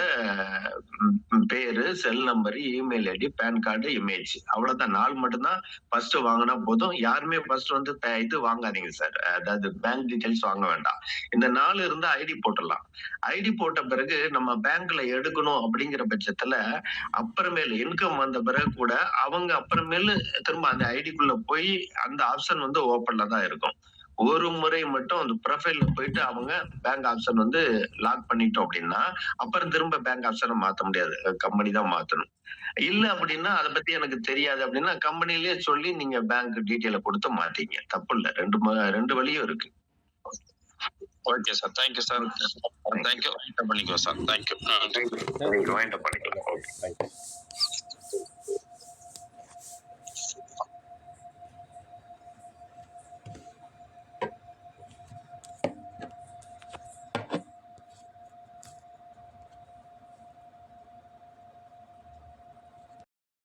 பேரு, cell number, email ID, PAN card, image, அவ்வளவுதான். நாள் மட்டும்தான் ஃபர்ஸ்ட் வாங்கினா போதும். யாருமே ஃபர்ஸ்ட் வந்து இது வாங்காதீங்க சார், அதாவது பேங்க் டீடைல்ஸ் வாங்க வேண்டாம். இந்த 4 இருந்தா ஐடி போட்டுடலாம். ஐடி போட்ட பிறகு நம்ம பேங்க்ல எடுக்கணும் அப்படிங்கிற பட்சத்துல அப்புறமேல இன்கம் வந்த பிறகு கூட அவங்க அப்புறமேலு திரும்ப அந்த ஐடிக்குள்ள போய் அந்த ஆப்ஷன் வந்து ஓப்பன்ல தான் இருக்கும். ஒரு முறை மட்டும் அந்த ப்ரொஃபைல்ல போயிட்டு அவங்க பேங்க் ஆப்ஷன் வந்து லாக் பண்ணிட்டோம் அப்படின்னா அப்புறம் திரும்ப பேங்க் ஆப்ஷனை மாத்த முடியாது, கம்பெனி தான் மாத்தணும். இல்ல அப்படின்னா அதை பத்தி எனக்கு தெரியாது அப்படின்னா கம்பெனிலேயே சொல்லி நீங்க பேங்க் டீட்டெயில கொடுத்து மாத்தீங்க, தப்பு இல்ல. ரெண்டு வழியும் இருக்கு. Okay sir, thank you sir. Thank you பண்ணிக்கலாம் சார். தேங்க்யூ. பண்ணிக்கலாம்.